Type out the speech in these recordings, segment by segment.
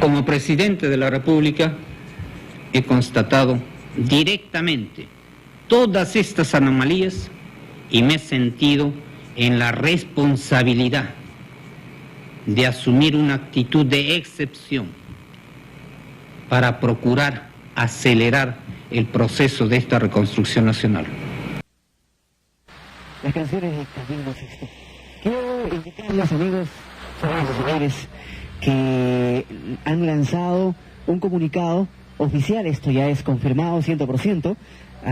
Como presidente de la República he constatado directamente todas estas anomalías y me he sentido en la responsabilidad de asumir una actitud de excepción para procurar acelerar el proceso de esta reconstrucción nacional. Las canciones de Camilo VI. Quiero invitarles, amigos, señores, que han lanzado un comunicado oficial, esto ya es confirmado 100%,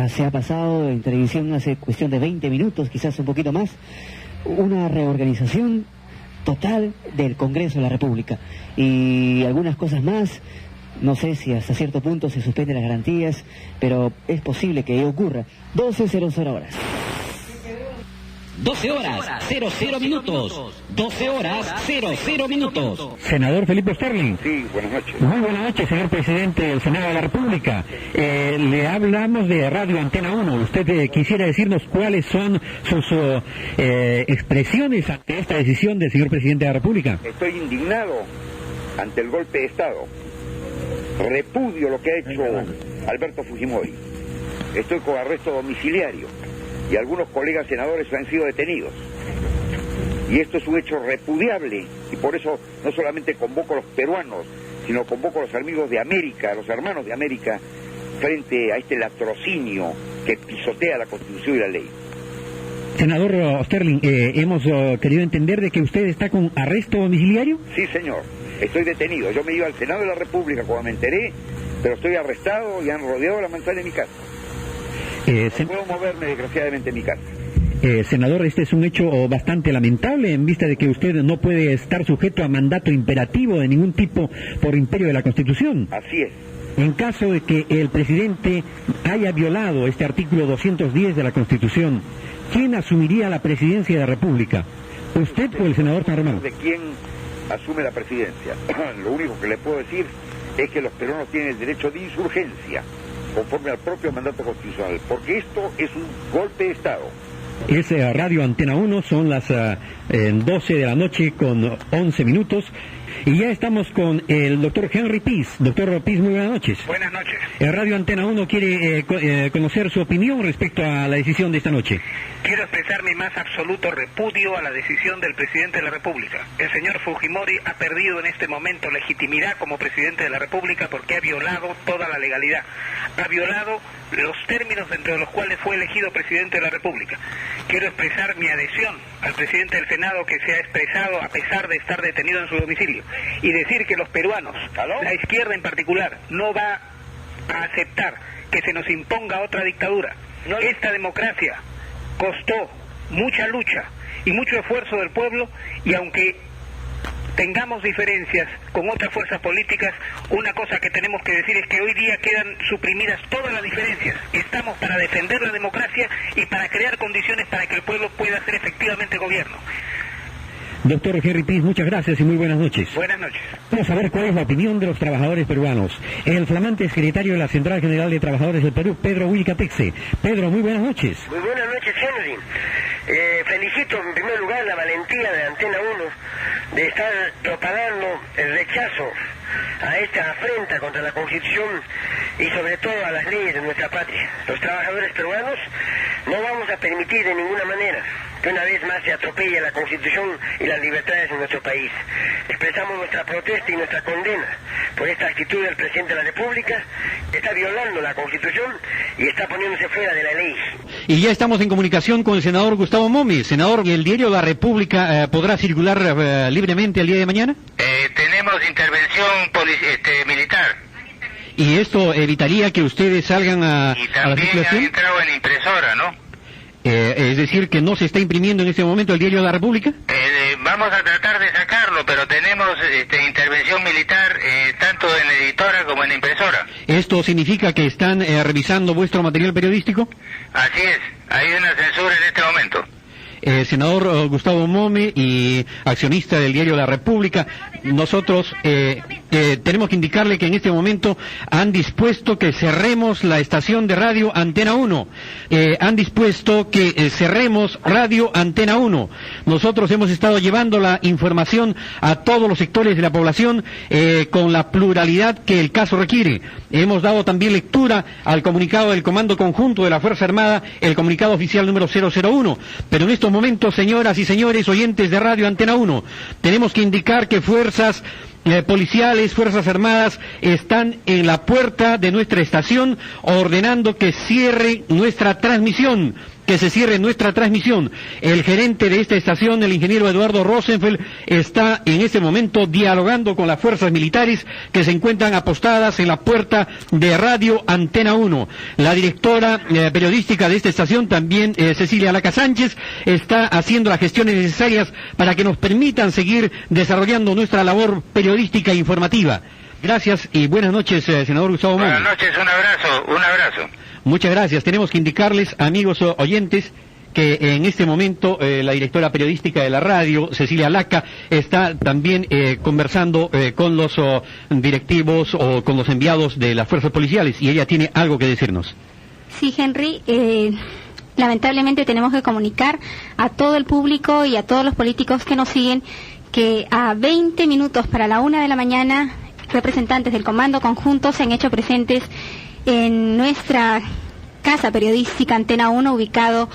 se ha pasado en televisión hace cuestión de 20 minutos, quizás un poquito más, una reorganización total del Congreso de la República y algunas cosas más. No sé si hasta cierto punto se suspenden las garantías, pero es posible que ello ocurra. 12:00 horas. 12 horas, 00 minutos. 12 horas, 00 minutos. Senador Felipe Sterling. Sí, buenas noches. Muy buenas noches, señor presidente del Senado de la República. Le hablamos de Radio Antena 1. ¿Usted quisiera decirnos cuáles son sus expresiones ante esta decisión del señor presidente de la República? Estoy indignado ante el golpe de Estado. Repudio lo que ha hecho Alberto Fujimori. Estoy con arresto domiciliario y algunos colegas senadores han sido detenidos. Y esto es un hecho repudiable y por eso no solamente convoco a los peruanos, sino convoco a los amigos de América, a los hermanos de América, frente a este latrocinio que pisotea la Constitución y la ley. Senador Sterling, hemos querido entender de que usted está con arresto domiciliario. Sí, señor. Estoy detenido. Yo me iba al Senado de la República cuando me enteré, pero estoy arrestado y han rodeado la manzana de mi casa. No puedo moverme, desgraciadamente, en mi casa. Senador, este es un hecho bastante lamentable en vista de que usted no puede estar sujeto a mandato imperativo de ningún tipo por imperio de la Constitución. Así es. En caso de que el presidente haya violado este artículo 210 de la Constitución, ¿quién asumiría la presidencia de la República? ¿Usted o el senador San Román? ¿De quién asume la presidencia? Lo único que le puedo decir es que los peruanos tienen el derecho de insurgencia conforme al propio mandato constitucional, porque esto es un golpe de Estado. Es Radio Antena 1, son las 12 de la noche con 11 minutos. Y ya estamos con el doctor Henry Peace. Doctor Peace, muy buenas noches. Buenas noches. Radio Antena 1 quiere conocer su opinión respecto a la decisión de esta noche. Quiero expresar mi más absoluto repudio a la decisión del presidente de la República. El señor Fujimori ha perdido en este momento legitimidad como presidente de la República porque ha violado toda la legalidad. Ha violado los términos dentro de los cuales fue elegido presidente de la República. Quiero expresar mi adhesión al presidente del Senado que se ha expresado a pesar de estar detenido en su domicilio y decir que los peruanos, la izquierda en particular, no va a aceptar que se nos imponga otra dictadura. Esta democracia costó mucha lucha y mucho esfuerzo del pueblo y aunque tengamos diferencias con otras fuerzas políticas, una cosa que tenemos que decir es que hoy día quedan suprimidas todas las diferencias. Estamos para defender la democracia y para crear condiciones para que el pueblo pueda hacer efectivamente gobierno. Doctor Henry Peace, muchas gracias y muy buenas noches. Buenas noches. Vamos a ver cuál es la opinión de los trabajadores peruanos. El flamante secretario de la Central General de Trabajadores del Perú, Pedro Wilcatexe. Pedro, muy buenas noches. Muy buenas noches, Henry. Felicito en primer lugar la valentía de Antena 1 de estar propagando el rechazo a esta afrenta contra la Constitución y sobre todo a las leyes de nuestra patria. Los trabajadores peruanos no vamos a permitir de ninguna manera que una vez más se atropelle la Constitución y las libertades en nuestro país. Expresamos nuestra protesta y nuestra condena por esta actitud del presidente de la República, que está violando la Constitución y está poniéndose fuera de la ley. Y ya estamos en comunicación con el senador Gustavo Momi. Senador, ¿el diario La República podrá circular libremente el día de mañana? Tenemos intervención militar. ¿Y esto evitaría que ustedes salgan a la circulación? Y también han entrado en impresora, ¿no? Es decir, que no se está imprimiendo en este momento el diario de la República. Vamos a tratar de sacarlo, pero tenemos intervención militar tanto en editora como en impresora. ¿Esto significa que están revisando vuestro material periodístico? Así es, hay una censura en este momento. Senador Gustavo Momi y accionista del diario La República, nosotros tenemos que indicarle que en este momento han dispuesto que cerremos la estación de radio Antena 1. Han dispuesto que cerremos radio Antena 1. Nosotros hemos estado llevando la información a todos los sectores de la población con la pluralidad que el caso requiere. Hemos dado también lectura al comunicado del Comando Conjunto de la Fuerza Armada, el comunicado oficial número 001. Pero en estos momentos, señoras y señores oyentes de radio Antena 1, tenemos que indicar que fuerzas policiales, Fuerzas Armadas, están en la puerta de nuestra estación ordenando que cierre nuestra transmisión, que se cierre nuestra transmisión. El gerente de esta estación, el ingeniero Eduardo Rosenfeld, está en este momento dialogando con las fuerzas militares que se encuentran apostadas en la puerta de radio Antena 1. La directora periodística de esta estación, también Cecilia Laca Sánchez, está haciendo las gestiones necesarias para que nos permitan seguir desarrollando nuestra labor periodística e informativa. Gracias y buenas noches, senador Gustavo Monge. Buenas noches, un abrazo. Muchas gracias. Tenemos que indicarles, amigos oyentes, que en este momento la directora periodística de la radio, Cecilia Laca, está también conversando con los directivos o con los enviados de las fuerzas policiales, y ella tiene algo que decirnos. Sí, Henry, lamentablemente tenemos que comunicar a todo el público y a todos los políticos que nos siguen que a 20 minutos para la 1 de la mañana, representantes del Comando Conjunto se han hecho presentes en nuestra casa periodística Antena 1, ubicado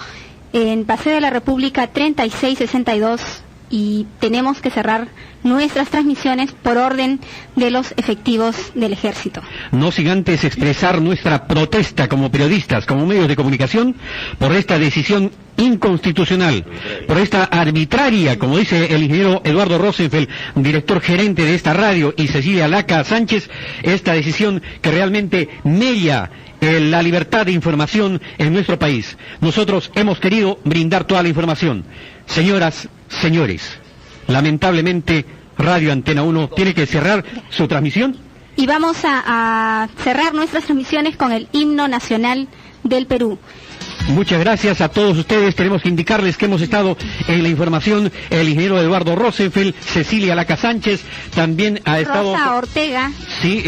en Paseo de la República 3662, y tenemos que cerrar nuestras transmisiones por orden de los efectivos del Ejército. No sin antes expresar nuestra protesta como periodistas, como medios de comunicación, por esta decisión inconstitucional, por esta arbitraria, como dice el ingeniero Eduardo Rosenfeld, director gerente de esta radio, y Cecilia Laca Sánchez, esta decisión que realmente mella la libertad de información en nuestro país. Nosotros hemos querido brindar toda la información. Señoras, señores, lamentablemente Radio Antena 1 tiene que cerrar su transmisión. Y vamos a cerrar nuestras transmisiones con el himno nacional del Perú. Muchas gracias a todos ustedes. Tenemos que indicarles que hemos estado en la información el ingeniero Eduardo Rosenfeld, Cecilia Laca Sánchez, también ha estado Rosa Ortega. Sí,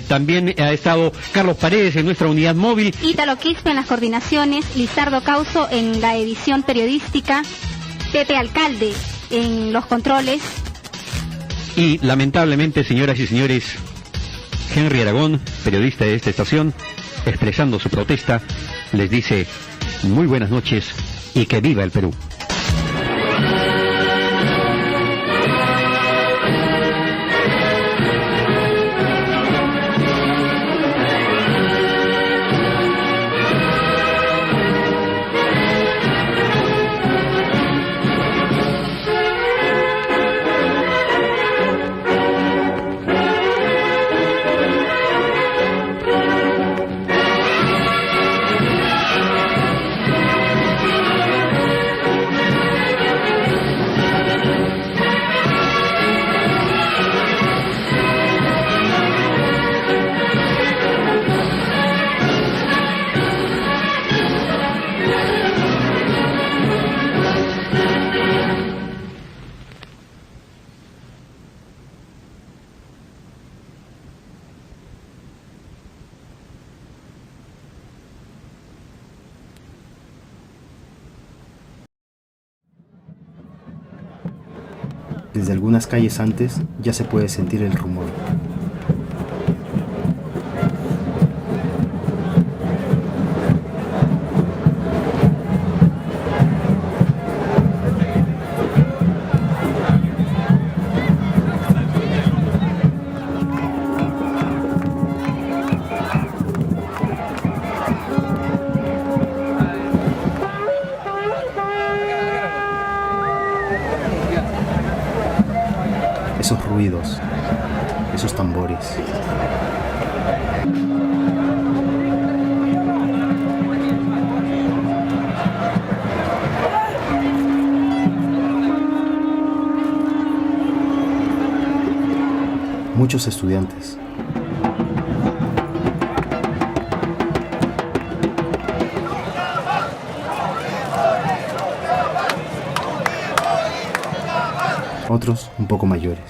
también ha estado Carlos Paredes en nuestra unidad móvil. Ítalo Quispe en las coordinaciones, Lizardo Causo en la edición periodística, Pepe Alcalde en los controles. Y lamentablemente, señoras y señores, Henry Aragón, periodista de esta estación, expresando su protesta, les dice muy buenas noches y que viva el Perú. Desde algunas calles antes ya se puede sentir el rumor. Esos ruidos, esos tambores. Muchos estudiantes. Otros un poco mayores.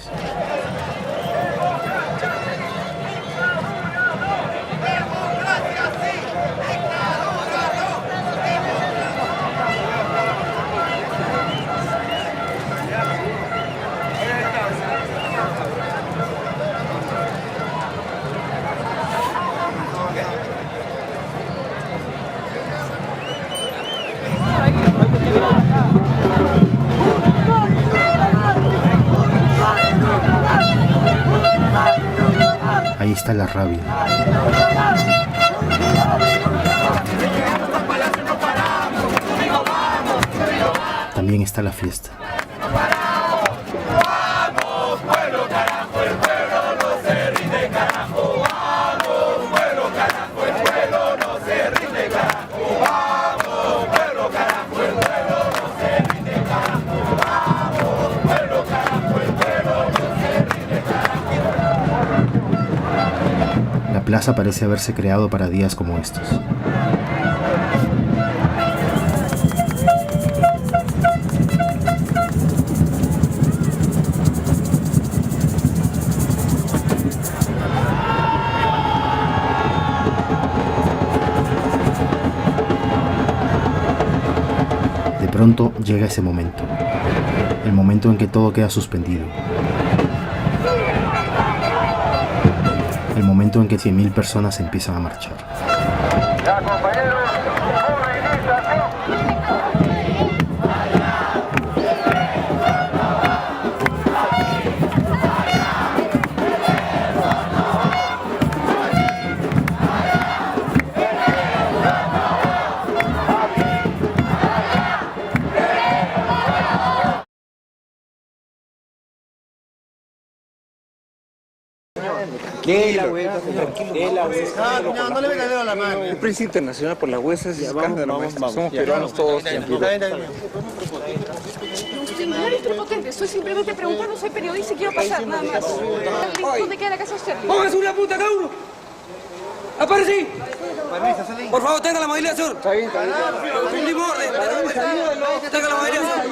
ahí está la rabia. También está la fiesta. La plaza parece haberse creado para días como estos. De pronto llega ese momento, el momento en que todo queda suspendido. El momento en que 100.000 personas empiezan a marchar. No le venga a la mano. Un precio internacional por las huesas y escándalo. Somos peruanos todos. Nadie es prepotente, estoy simplemente preguntando, soy periodista y quiero pasar, nada más. ¿Dónde queda la casa usted? ¡Póngase una punta cada uno! ¡Aparecí! Por favor, tenga la movilidad sur. Está bien, está bien. Tenga la movilidad sur.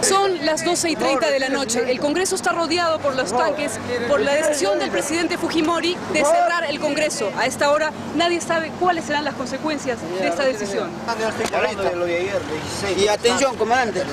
Son las 12:30 de la noche. El Congreso está rodeado por los tanques por la decisión del presidente Fujimori de cerrar el Congreso. A esta hora nadie sabe cuáles serán las consecuencias de esta decisión. Y atención, comandante.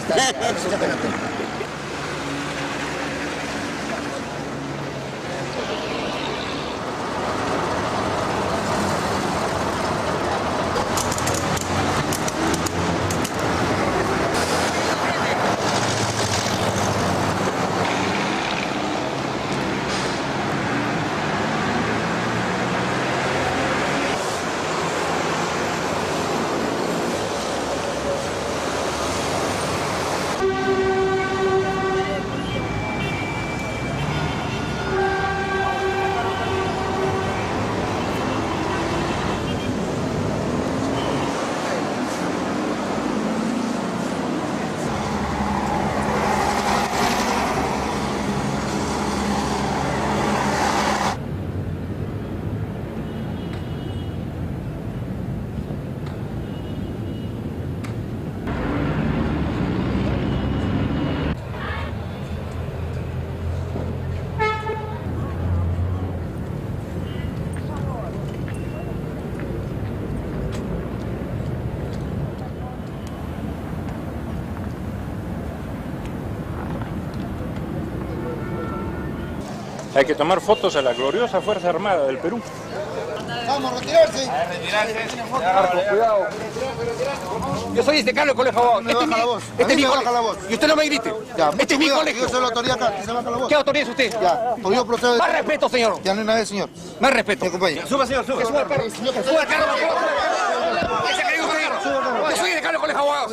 Hay que tomar fotos a la gloriosa Fuerza Armada del Perú. Vamos a retirarse. A retirarse. Cuidado. Yo soy Carlos Colegio Abogado. Este es mi colegio. Y usted no me grite. Este es mi colegio. Yo soy la autoridad acá. Que se baja la voz. ¿Qué autoridad es usted? Ya. Pues yo procedo. Más respeto, señor. Ya no hay nadie, señor. Más respeto. Me acompaña. Suba, señor, suba. Suba al carro. Suba al carro. ¿Qué se cree usted? Yo soy de Carlos Colegio Abogado.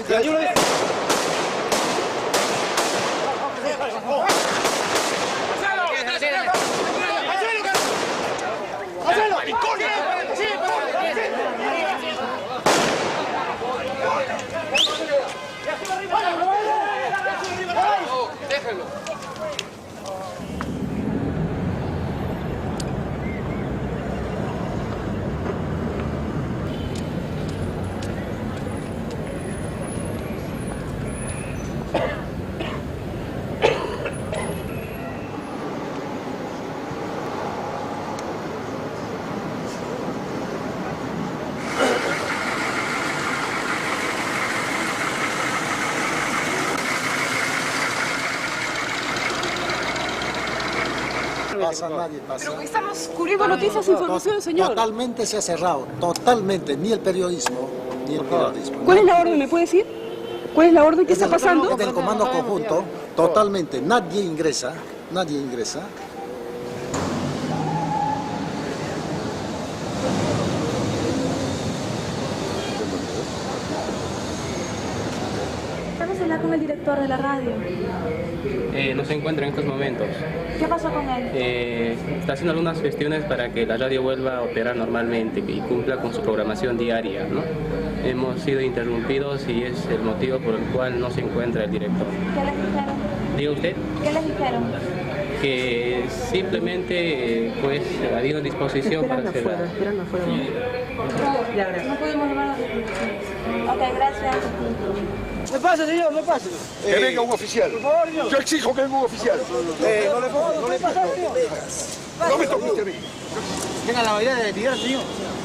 nadie pasa. Pero estamos cubriendo noticias e información, señor. Totalmente se ha cerrado, totalmente, ni el periodismo, ni el periodismo. ¿Cuál es la orden, me puede decir? ¿Cuál es la orden que está pasando? Del comando conjunto, totalmente, nadie ingresa, nadie ingresa. Estamos hablando con el director de la radio. No se encuentra en estos momentos. ¿Qué pasó con él? Está haciendo algunas gestiones para que la radio vuelva a operar normalmente y cumpla con su programación diaria, ¿no? Hemos sido interrumpidos y es el motivo por el cual no se encuentra el director. ¿Qué les dijeron? ¿Diga usted? ¿Qué les dijeron? Que simplemente pues ha habido disposición para hacer... Esperando afuera. No podemos llevar a las discusiones. Ok, gracias. Me pasa, señor, me pasa. Que venga un oficial. Por favor, señor. Yo exijo que venga un oficial. No le pasa, señor. No me toque usted a mí. Tenga la validad de tirar, señor.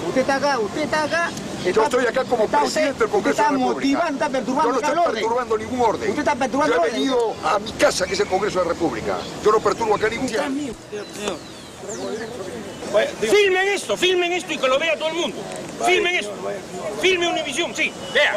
Usted está acá. Yo estoy acá como presidente del Congreso de la República. Está perturbando, yo no estoy perturbando ningún orden. Usted está perturbando Yo he orden. venido a mi casa, que es el Congreso de la República. Yo no perturbo acá ningún... Filmen esto y que lo vea todo el mundo. Filmen esto. Filme Univisión, sí, vea.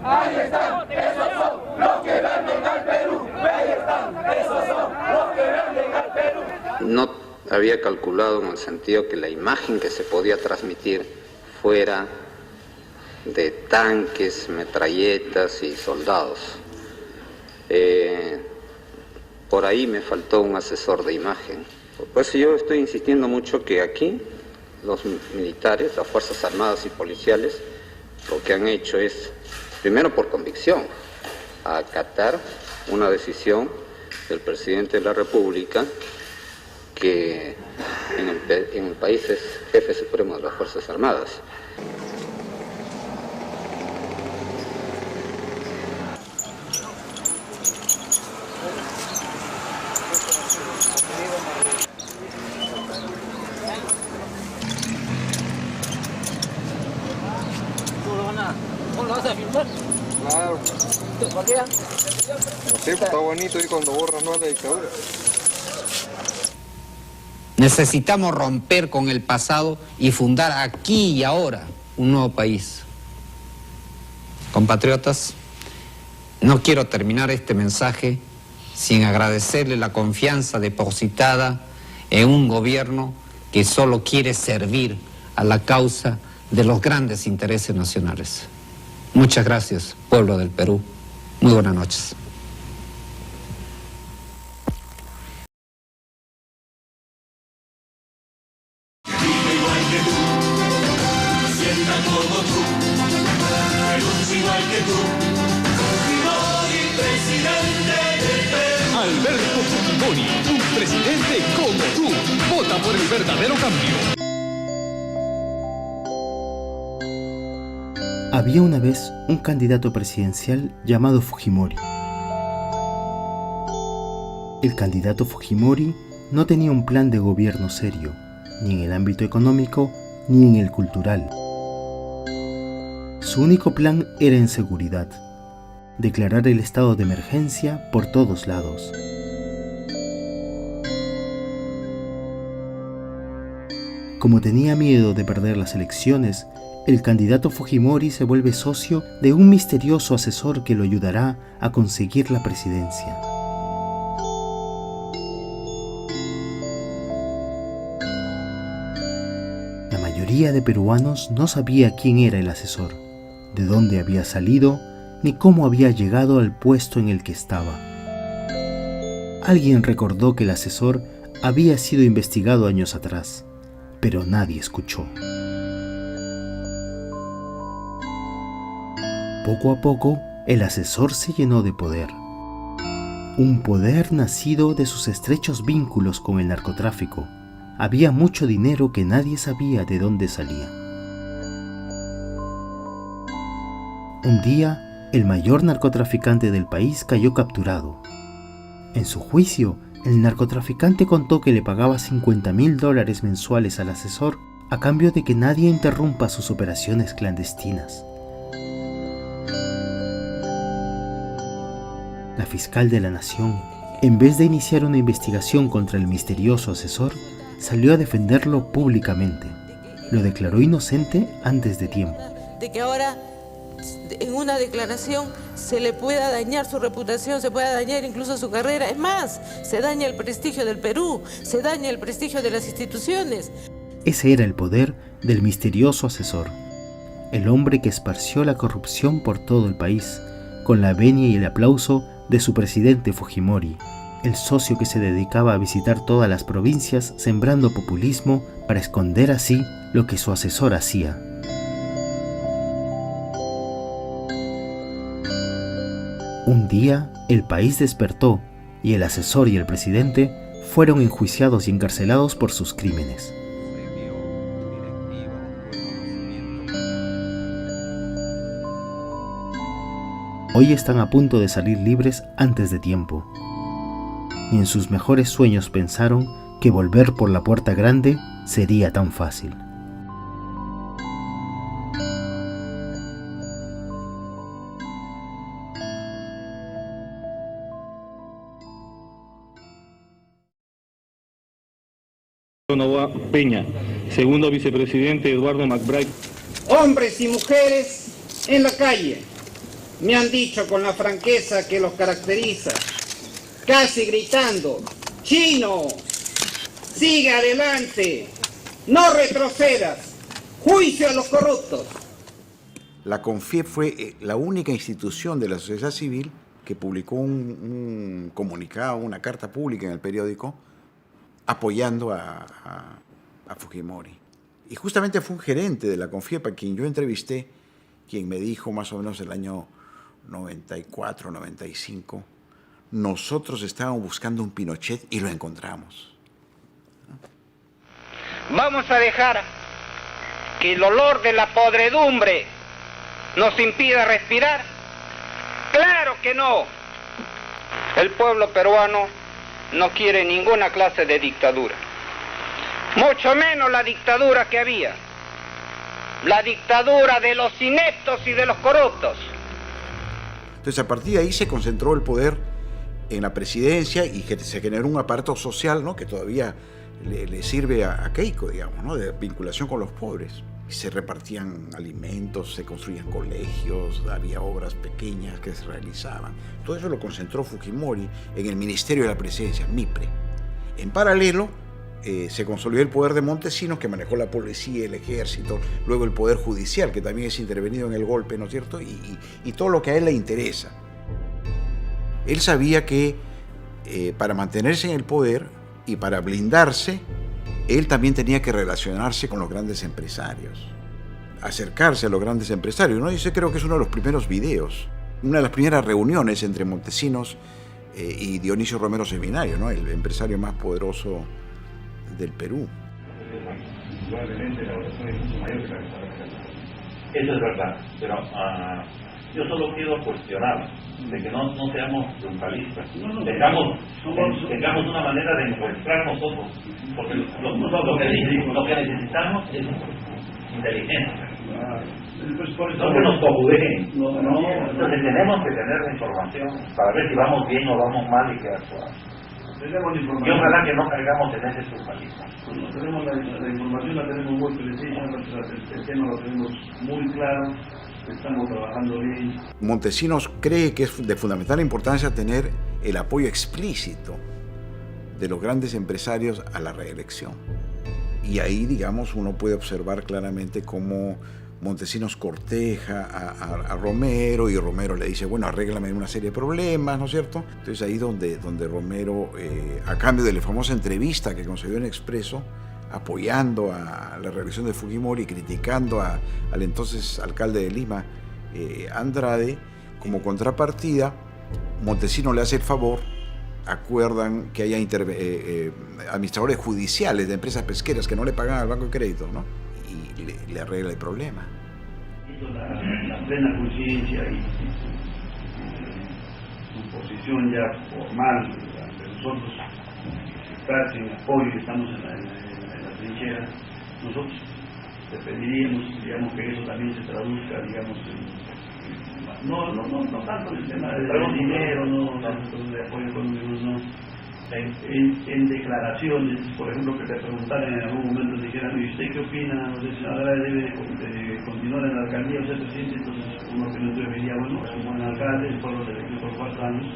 Ahí están, esos son los que venden al Perú. Ahí están, esos son los que venden al Perú. No había calculado en el sentido que la imagen que se podía transmitir fuera de tanques, metralletas y soldados. Por ahí me faltó un asesor de imagen. Por eso yo estoy insistiendo mucho que aquí los militares, las Fuerzas Armadas y policiales, lo que han hecho es, primero por convicción, acatar una decisión del presidente de la República, que en el país es jefe supremo de las Fuerzas Armadas. ¿No lo vas a filmar? Claro. ¿Por qué? No sé, está bonito ir cuando borras no la dictadura. Necesitamos romper con el pasado y fundar aquí y ahora un nuevo país. Compatriotas, no quiero terminar este mensaje sin agradecerle la confianza depositada en un gobierno que solo quiere servir a la causa de los grandes intereses nacionales. Muchas gracias, pueblo del Perú. Muy buenas noches. Alberto Fujimori, un presidente como tú. Vota por el verdadero cambio. Había una vez un candidato presidencial llamado Fujimori. El candidato Fujimori no tenía un plan de gobierno serio, ni en el ámbito económico, ni en el cultural. Su único plan era en seguridad, declarar el estado de emergencia por todos lados. Como tenía miedo de perder las elecciones, el candidato Fujimori se vuelve socio de un misterioso asesor que lo ayudará a conseguir la presidencia. La mayoría de peruanos no sabía quién era el asesor, de dónde había salido, ni cómo había llegado al puesto en el que estaba. Alguien recordó que el asesor había sido investigado años atrás, pero nadie escuchó. Poco a poco, el asesor se llenó de poder. Un poder nacido de sus estrechos vínculos con el narcotráfico. Había mucho dinero que nadie sabía de dónde salía. Un día, el mayor narcotraficante del país cayó capturado. En su juicio, el narcotraficante contó que le pagaba $50,000 mensuales al asesor a cambio de que nadie interrumpa sus operaciones clandestinas. La fiscal de la nación, en vez de iniciar una investigación contra el misterioso asesor, salió a defenderlo públicamente. Lo declaró inocente antes de tiempo. De que ahora en una declaración se le pueda dañar su reputación, se pueda dañar incluso su carrera. Es más, se daña el prestigio del Perú, se daña el prestigio de las instituciones. Ese era el poder del misterioso asesor, el hombre que esparció la corrupción por todo el país, con la venia y el aplauso de su presidente Fujimori, el socio que se dedicaba a visitar todas las provincias sembrando populismo para esconder así lo que su asesor hacía. Un día, el país despertó y el asesor y el presidente fueron enjuiciados y encarcelados por sus crímenes. Hoy están a punto de salir libres antes de tiempo. Ni en sus mejores sueños pensaron que volver por la puerta grande sería tan fácil. Novoa Peña, segundo vicepresidente Eduardo McBride. Hombres y mujeres en la calle me han dicho con la franqueza que los caracteriza, casi gritando: ¡Chino! ¡Sigue adelante! ¡No retrocedas! ¡Juicio a los corruptos! La CONFIEP fue la única institución de la sociedad civil que publicó un comunicado, una carta pública en el periódico, apoyando a Fujimori. Y justamente fue un gerente de la CONFIEP a quien yo entrevisté, quien me dijo más o menos el año 94, 95, nosotros estábamos buscando un Pinochet y lo encontramos. Vamos a dejar que el olor de la podredumbre nos impida respirar. ¡Claro que no! El pueblo peruano no quiere ninguna clase de dictadura, mucho menos la dictadura que había, la dictadura de los ineptos y de los corruptos. Entonces, a partir de ahí se concentró el poder en la presidencia y se generó un aparato social, ¿no?, que todavía le sirve a Keiko, digamos, ¿no?, de vinculación con los pobres. Se repartían alimentos, se construían colegios, había obras pequeñas que se realizaban. Todo eso lo concentró Fujimori en el Ministerio de la Presidencia, MIPRE. En paralelo, se consolidó el poder de Montesinos, que manejó la policía, el ejército, luego el poder judicial, que también es intervenido en el golpe, ¿no es cierto?, y todo lo que a él le interesa. Él sabía que para mantenerse en el poder y para blindarse, él también tenía que relacionarse con los grandes empresarios, acercarse a los grandes empresarios, ¿no? Y ese creo que es uno de los primeros videos, una de las primeras reuniones entre Montesinos y Dionisio Romero Seminario, ¿no?, el empresario más poderoso del Perú. Eso es verdad, pero yo solo quiero cuestionar de que no seamos triunfalistas, tengamos una manera de encontrar nosotros, porque lo que necesitamos es inteligencia. No que nos cojudeen. Entonces tenemos que tener la información para ver si vamos bien o vamos mal y qué actuar. Y ojalá que no caigamos en ese triunfalismo. Tenemos la información, la tenemos muy precisa, el tema lo tenemos muy claro, estamos trabajando bien. Montesinos cree que es de fundamental importancia tener el apoyo explícito de los grandes empresarios a la reelección. Y ahí, digamos, uno puede observar claramente cómo Montesinos corteja a Romero, y Romero le dice, bueno, arréglame una serie de problemas, ¿no es cierto? Entonces ahí donde Romero, a cambio de la famosa entrevista que concedió en Expreso apoyando a la reelección de Fujimori, criticando al entonces alcalde de Lima, Andrade. Como contrapartida, Montesinos le hace el favor, acuerdan que haya administradores judiciales de empresas pesqueras que no le pagan al Banco de Crédito, ¿no? Y le arregla el problema. La plena conciencia y su posición ya formal ante nosotros, está sin apoyo, estamos en la trinchera, nosotros pediríamos, digamos, que eso también se traduzca, digamos, no tanto en el tema de dinero, no de apoyo económico, no. En declaraciones, por ejemplo, que te preguntaran en algún momento, te dijeran, ¿y usted qué opina? No sé si Andrade debe de continuar en la alcaldía o ser presidente. Entonces uno que no diría, bueno, es un buen alcalde, el pueblo se eligió por 4 años,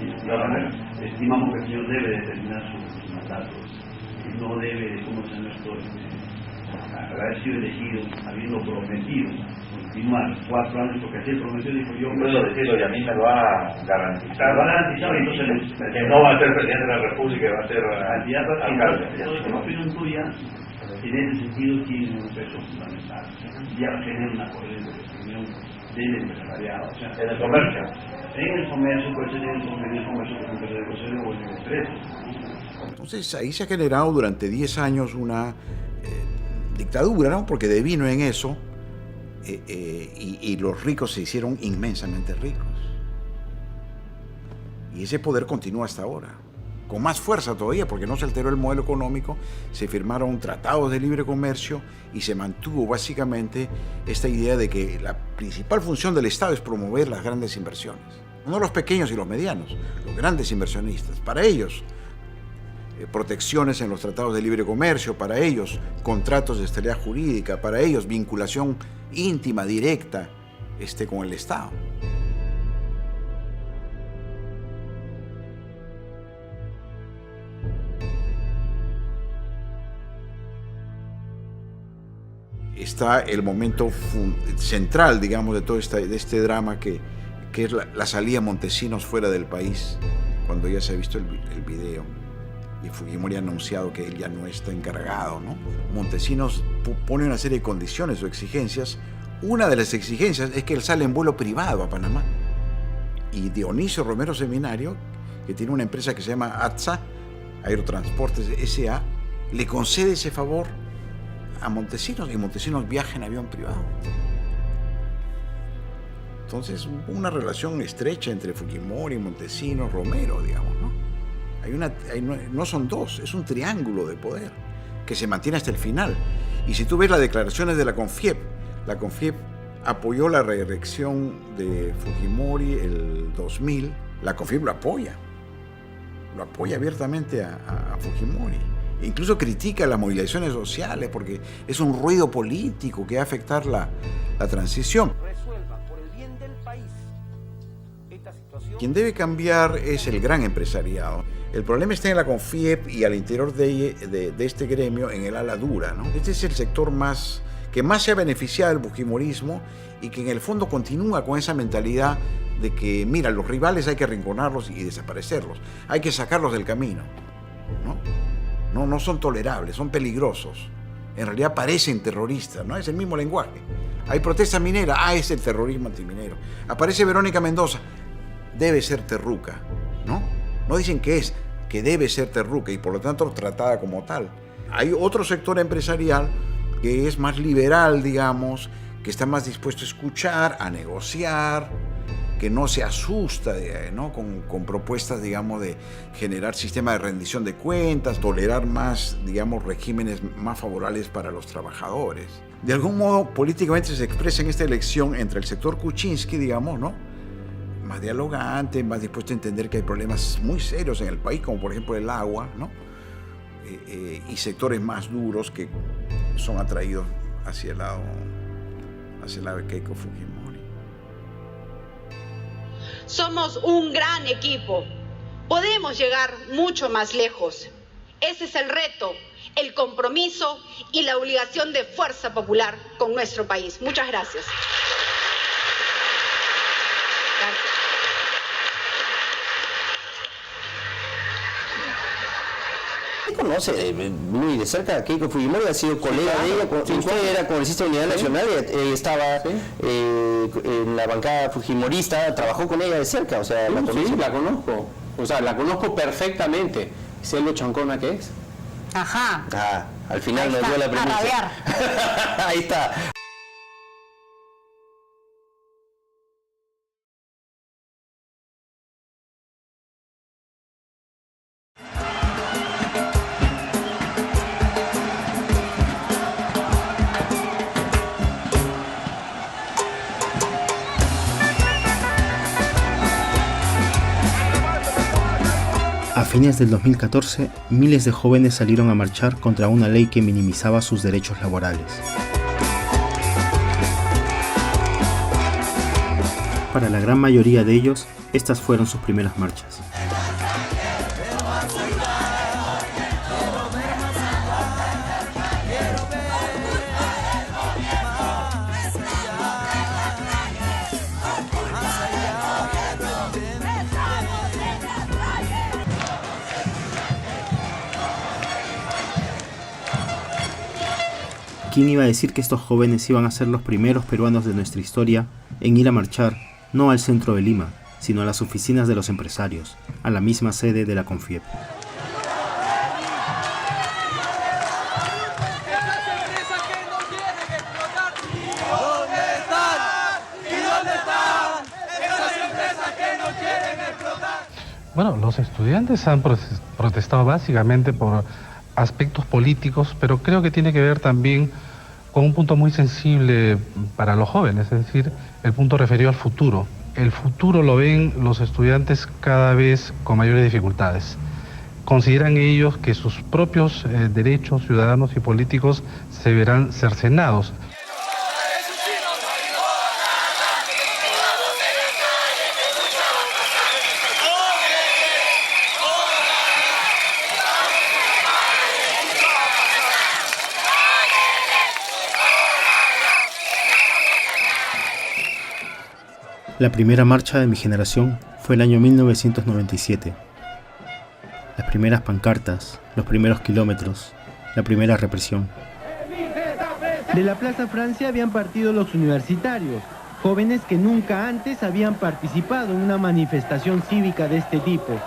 y estimamos que el señor debe de terminar su mandato, y no debe, como se nuestro haber sido elegido, habiendo prometido continuar 4 años, porque así prometió, dijo yo. Puedo decirlo, y a mí me lo ha garantizado. Lo ha garantizado, entonces que no va a ser presidente de la República, va a ser alcalde. Entonces, la opinión tuya, en ese sentido, tiene un peso fundamental. Ya genera una corriente de opinión del empresariado. O sea, en el comercio. En el comercio, puede ser en el comercio, por ejemplo, de cosero o en el expreso. Entonces, ahí se ha generado durante 10 años una dictadura, ¿no? Porque devino en eso. Y los ricos se hicieron inmensamente ricos. Y ese poder continúa hasta ahora, con más fuerza todavía, porque no se alteró el modelo económico, se firmaron tratados de libre comercio y se mantuvo básicamente esta idea de que la principal función del Estado es promover las grandes inversiones. No los pequeños y los medianos, los grandes inversionistas. Para ellos, protecciones en los tratados de libre comercio, para ellos contratos de estabilidad jurídica, para ellos vinculación íntima, directa, con el Estado. Está el momento central, digamos, de todo este drama que es la salida de Montesinos fuera del país, cuando ya se ha visto el video. Y Fujimori ha anunciado que él ya no está encargado, ¿no? Montesinos pone una serie de condiciones o exigencias. Una de las exigencias es que él sale en vuelo privado a Panamá. Y Dionisio Romero Seminario, que tiene una empresa que se llama ATSA, Aerotransportes S.A., le concede ese favor a Montesinos, y Montesinos viaja en avión privado. Entonces, una relación estrecha entre Fujimori, Montesinos, Romero, digamos, ¿no? No son dos, es un triángulo de poder que se mantiene hasta el final. Y si tú ves las declaraciones de la CONFIEP apoyó la reelección de Fujimori el 2000, la CONFIEP lo apoya abiertamente a Fujimori. Incluso critica las movilizaciones sociales porque es un ruido político que va a afectar la transición. Quien debe cambiar es el gran empresariado. El problema está en la CONFIEP y al interior de este gremio, en el ala dura, ¿no? Este es el sector que más se ha beneficiado del fujimorismo y que en el fondo continúa con esa mentalidad de que, mira, los rivales hay que arrinconarlos y desaparecerlos. Hay que sacarlos del camino, ¿no? No son tolerables, son peligrosos. En realidad parecen terroristas, ¿no? Es el mismo lenguaje. Hay protesta minera, es el terrorismo antiminero. Aparece Verónica Mendoza, debe ser terruca, ¿no? No dicen que debe ser terruca y por lo tanto tratada como tal. Hay otro sector empresarial que es más liberal, digamos, que está más dispuesto a escuchar, a negociar, que no se asusta, ¿no? con propuestas, digamos, de generar sistemas de rendición de cuentas, tolerar más, digamos, regímenes más favorables para los trabajadores. De algún modo, políticamente se expresa en esta elección entre el sector Kuczynski, digamos, ¿no? Más dialogante, más dispuesto a entender que hay problemas muy serios en el país, como por ejemplo el agua, ¿no? Y sectores más duros que son atraídos hacia el lado de Keiko Fujimori. Somos un gran equipo. Podemos llegar mucho más lejos. Ese es el reto, el compromiso y la obligación de Fuerza Popular con nuestro país. Muchas gracias. conoce muy de cerca a Keiko Fujimori, ha sido colega de ella. Usted era congresista de Unidad Nacional y estaba en la bancada fujimorista, trabajó con ella de cerca, o sea, sí, la conozco. O sea, la conozco perfectamente. ¿Sé lo chancona que es? Ajá. Al final nos dio la premisa. Ahí está. A fines del 2014, miles de jóvenes salieron a marchar contra una ley que minimizaba sus derechos laborales. Para la gran mayoría de ellos, estas fueron sus primeras marchas. ¿Quién iba a decir que estos jóvenes iban a ser los primeros peruanos de nuestra historia en ir a marchar, no al centro de Lima, sino a las oficinas de los empresarios, a la misma sede de la CONFIEP? Bueno, los estudiantes han protestado básicamente por aspectos políticos, pero creo que tiene que ver también con un punto muy sensible para los jóvenes, es decir, el punto referido al futuro. El futuro lo ven los estudiantes cada vez con mayores dificultades. Consideran ellos que sus propios derechos ciudadanos y políticos se verán cercenados. La primera marcha de mi generación fue el año 1997. Las primeras pancartas, los primeros kilómetros, la primera represión. De la Plaza Francia habían partido los universitarios, jóvenes que nunca antes habían participado en una manifestación cívica de este tipo.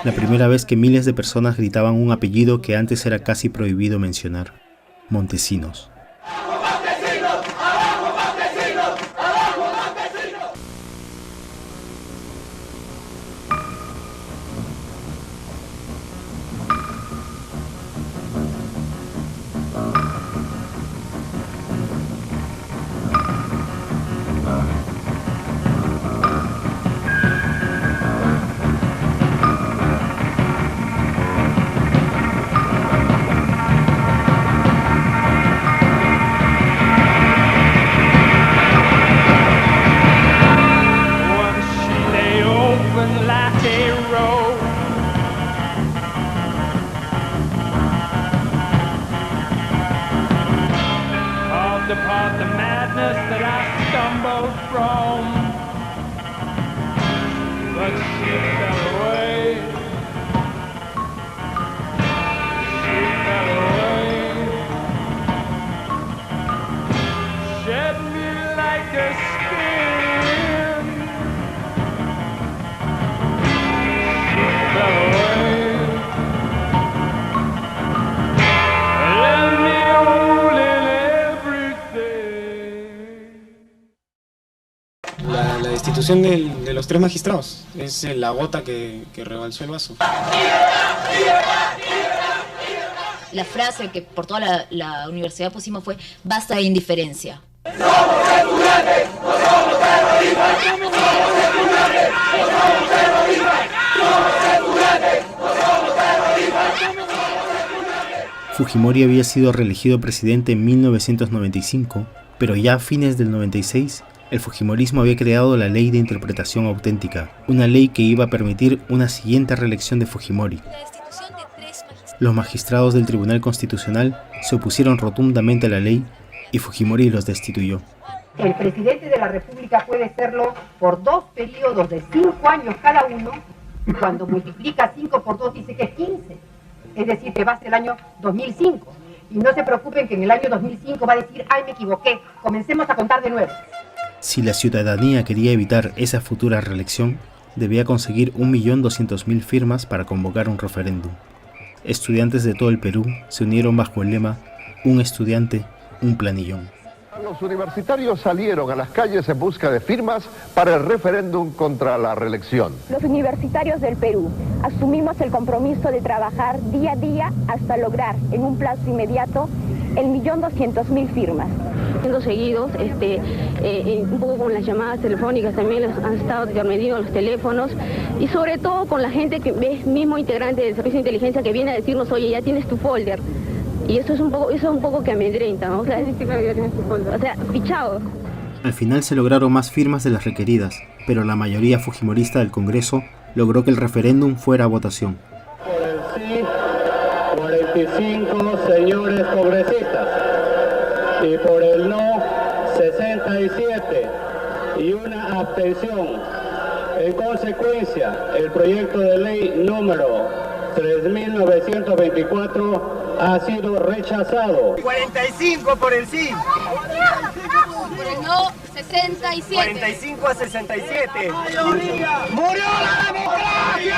La primera vez que miles de personas gritaban un apellido que antes era casi prohibido mencionar: Montesinos. Depart the madness that I stumbled from, but she fell away, she fell away, shed me like a skin, she fell away, let me hold it. La destitución de los 3 magistrados es la gota que rebalsó el vaso. La frase que por toda la universidad pusimos fue: basta de indiferencia. ¡Somos estudiantes! ¡No somos terroristas! ¡Somos estudiantes! ¡No somos terroristas! ¡Somos estudiantes! ¡No somos terroristas! Fujimori había sido reelegido presidente en 1995, pero ya a fines del 96, el fujimorismo había creado la Ley de Interpretación Auténtica, una ley que iba a permitir una siguiente reelección de Fujimori. La destitución de 3 magistrados Los magistrados del Tribunal Constitucional se opusieron rotundamente a la ley y Fujimori los destituyó. El presidente de la República puede serlo por 2 periodos de 5 años cada uno, y cuando multiplica 5 por 2 dice que es 15, es decir, que va hasta el año 2005. Y no se preocupen que en el año 2005 va a decir, ay, me equivoqué, comencemos a contar de nuevo. Si la ciudadanía quería evitar esa futura reelección, debía conseguir 1.200.000 firmas para convocar un referéndum. Estudiantes de todo el Perú se unieron bajo el lema "Un estudiante, un planillón". Los universitarios salieron a las calles en busca de firmas para el referéndum contra la reelección. Los universitarios del Perú asumimos el compromiso de trabajar día a día hasta lograr en un plazo inmediato el 1.200.000 firmas. Siendo seguidos, un poco con las llamadas telefónicas también han estado intervenidos los teléfonos y sobre todo con la gente que es mismo integrante del servicio de inteligencia que viene a decirnos, oye, ya tienes tu folder. Y eso es un poco que amedrenta, ¿no? O sea, fichados. Al final se lograron más firmas de las requeridas, pero la mayoría fujimorista del Congreso logró que el referéndum fuera a votación. Por el sí, 45 señores congresistas, y por el no, 67, y una abstención. En consecuencia, el proyecto de ley número 3.924 ha sido rechazado. 45 por el sí. Por el no, 67. 45 a 67. ¡Murió la democracia!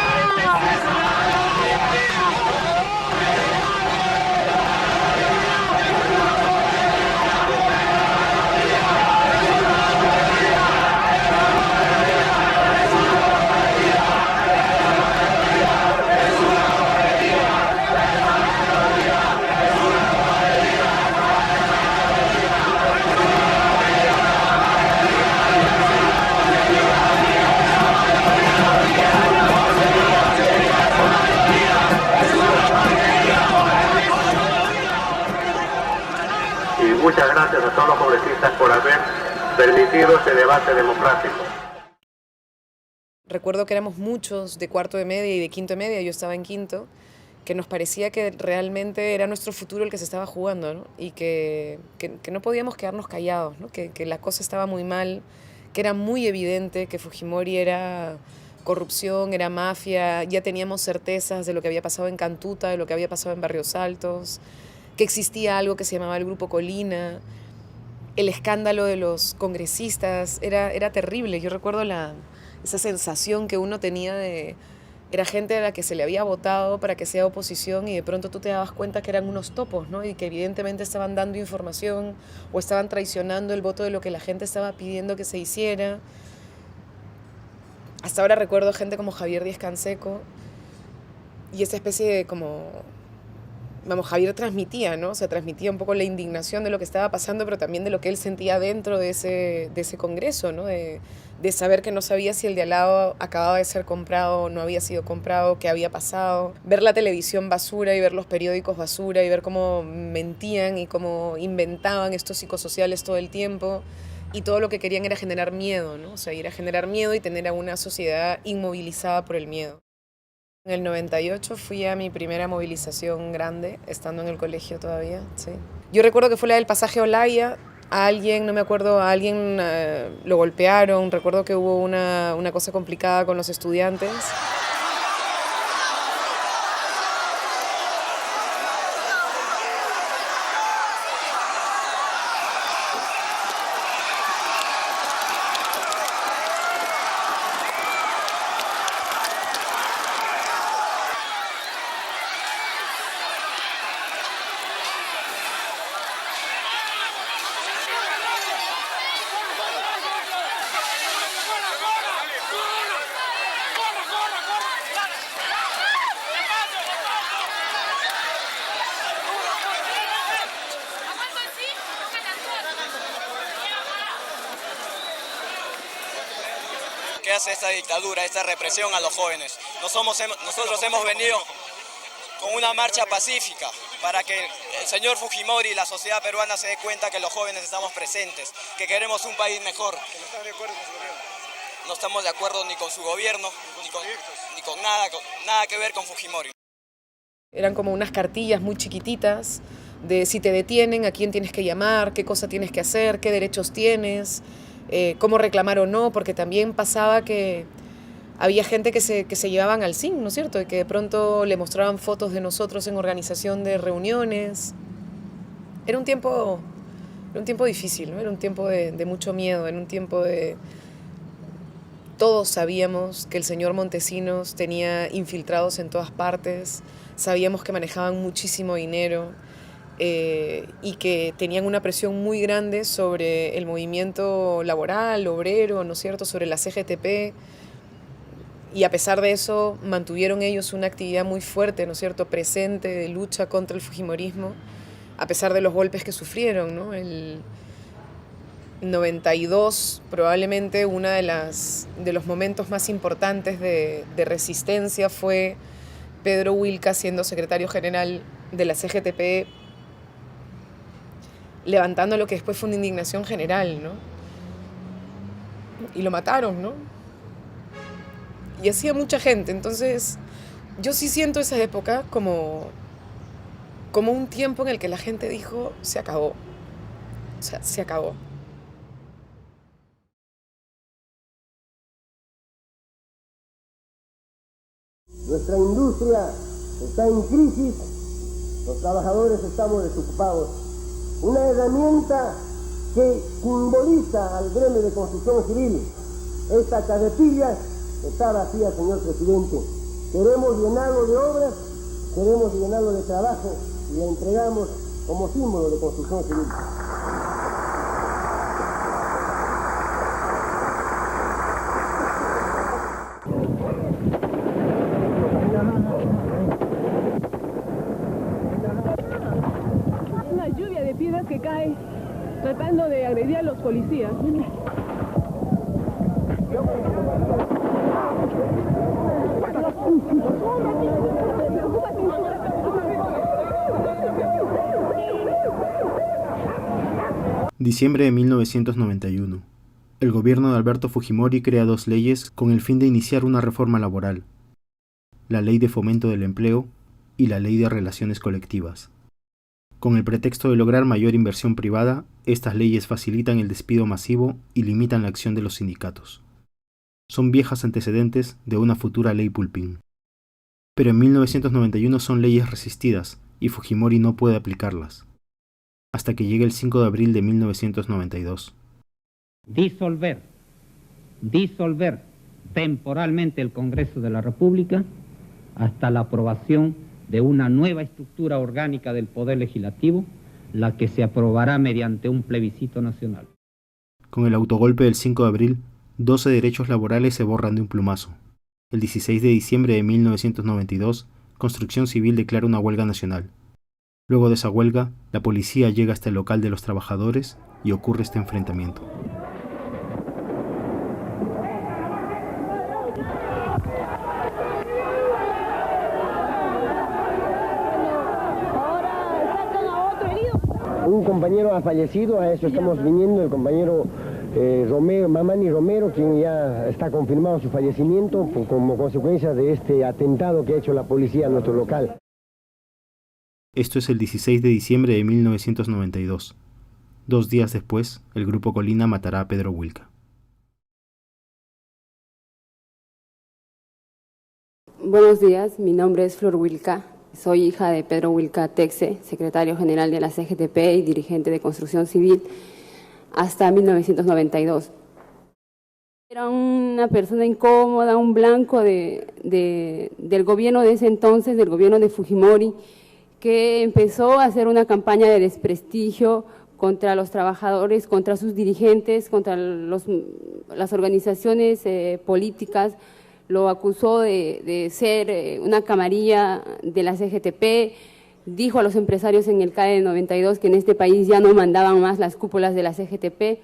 Muchas gracias a todos los congresistas por haber permitido este debate democrático. Recuerdo que éramos muchos de cuarto de media y de quinto de media, yo estaba en quinto, que nos parecía que realmente era nuestro futuro el que se estaba jugando, ¿no? Y que no podíamos quedarnos callados, ¿no? Que la cosa estaba muy mal, que era muy evidente que Fujimori era corrupción, era mafia, ya teníamos certezas de lo que había pasado en Cantuta, de lo que había pasado en Barrios Altos, que existía algo que se llamaba el Grupo Colina, el escándalo de los congresistas, era terrible. Yo recuerdo esa sensación que uno tenía era gente a la que se le había votado para que sea oposición y de pronto tú te dabas cuenta que eran unos topos, ¿no? Y que evidentemente estaban dando información o estaban traicionando el voto de lo que la gente estaba pidiendo que se hiciera. Hasta ahora recuerdo gente como Javier Díaz-Canseco y esa especie de Javier transmitía, ¿no? O sea, transmitía un poco la indignación de lo que estaba pasando, pero también de lo que él sentía dentro de ese congreso, ¿no? De saber que no sabía si el de al lado acababa de ser comprado o no había sido comprado, qué había pasado. Ver la televisión basura y ver los periódicos basura y ver cómo mentían y cómo inventaban estos psicosociales todo el tiempo. Y todo lo que querían era generar miedo, ¿no? O sea, ir a generar miedo y tener a una sociedad inmovilizada por el miedo. En el 98 fui a mi primera movilización grande, estando en el colegio todavía, sí. Yo recuerdo que fue la del pasaje Olaya, a alguien, no me acuerdo, a alguien lo golpearon, recuerdo que hubo una cosa complicada con los estudiantes. ¿Qué hace esta dictadura, esta represión a los jóvenes? Nosotros hemos venido con una marcha pacífica para que el señor Fujimori y la sociedad peruana se dé cuenta que los jóvenes estamos presentes, que queremos un país mejor. ¿No están de acuerdo con su gobierno? No estamos de acuerdo ni con su gobierno, ni con nada que ver con Fujimori. Eran como unas cartillas muy chiquititas de si te detienen, a quién tienes que llamar, qué cosa tienes que hacer, qué derechos tienes, cómo reclamar o no, porque también pasaba que había gente que se llevaban al zinc, ¿no es cierto? Y que de pronto le mostraban fotos de nosotros en organización de reuniones. Era un tiempo difícil, ¿no? Era un tiempo de mucho miedo, era un tiempo de... Todos sabíamos que el señor Montesinos tenía infiltrados en todas partes, sabíamos que manejaban muchísimo dinero y que tenían una presión muy grande sobre el movimiento laboral, obrero, ¿no es cierto?, sobre la CGTP. Y a pesar de eso, mantuvieron ellos una actividad muy fuerte, ¿no es cierto?, presente, de lucha contra el fujimorismo, a pesar de los golpes que sufrieron, ¿no? El 92, probablemente uno de los momentos más importantes de resistencia fue Pedro Wilca siendo secretario general de la CGTP, levantando lo que después fue una indignación general, ¿no? Y lo mataron, ¿no? Y hacía mucha gente. Entonces, yo sí siento esa época como un tiempo en el que la gente dijo, se acabó. O sea, se acabó. Nuestra industria está en crisis, los trabajadores estamos desocupados. Una herramienta que simboliza al gremio de construcción civil. Esta carretilla está vacía, señor presidente. Queremos llenarlo de obras, queremos llenarlo de trabajo y la entregamos como símbolo de construcción civil. Una lluvia de piedras que cae tratando de agredir a los policías. Diciembre de 1991. El gobierno de Alberto Fujimori crea dos leyes con el fin de iniciar una reforma laboral: la Ley de Fomento del Empleo y la Ley de Relaciones Colectivas. Con el pretexto de lograr mayor inversión privada, estas leyes facilitan el despido masivo y limitan la acción de los sindicatos. Son viejas antecedentes de una futura ley Pulpín. Pero en 1991 son leyes resistidas y Fujimori no puede aplicarlas, hasta que llega el 5 de abril de 1992. Disolver temporalmente el Congreso de la República hasta la aprobación de una nueva estructura orgánica del Poder Legislativo, la que se aprobará mediante un plebiscito nacional. Con el autogolpe del 5 de abril, 12 derechos laborales se borran de un plumazo. El 16 de diciembre de 1992, Construcción Civil declara una huelga nacional. Luego de esa huelga, la policía llega hasta el local de los trabajadores y ocurre este enfrentamiento. Un compañero ha fallecido, a eso estamos viniendo, el compañero Mamani Romero, quien ya está confirmado su fallecimiento como consecuencia de este atentado que ha hecho la policía a nuestro local. Esto es el 16 de diciembre de 1992. 2 días después, el Grupo Colina matará a Pedro Wilca. Buenos días, mi nombre es Flor Wilca. Soy hija de Pedro Wilca Texe, secretario general de la CGTP y dirigente de Construcción Civil hasta 1992. Era una persona incómoda, un blanco del gobierno de ese entonces, del gobierno de Fujimori, que empezó a hacer una campaña de desprestigio contra los trabajadores, contra sus dirigentes, contra las organizaciones políticas. Lo acusó de ser una camarilla de la CGTP, dijo a los empresarios en el CAE de 92 que en este país ya no mandaban más las cúpulas de la CGTP.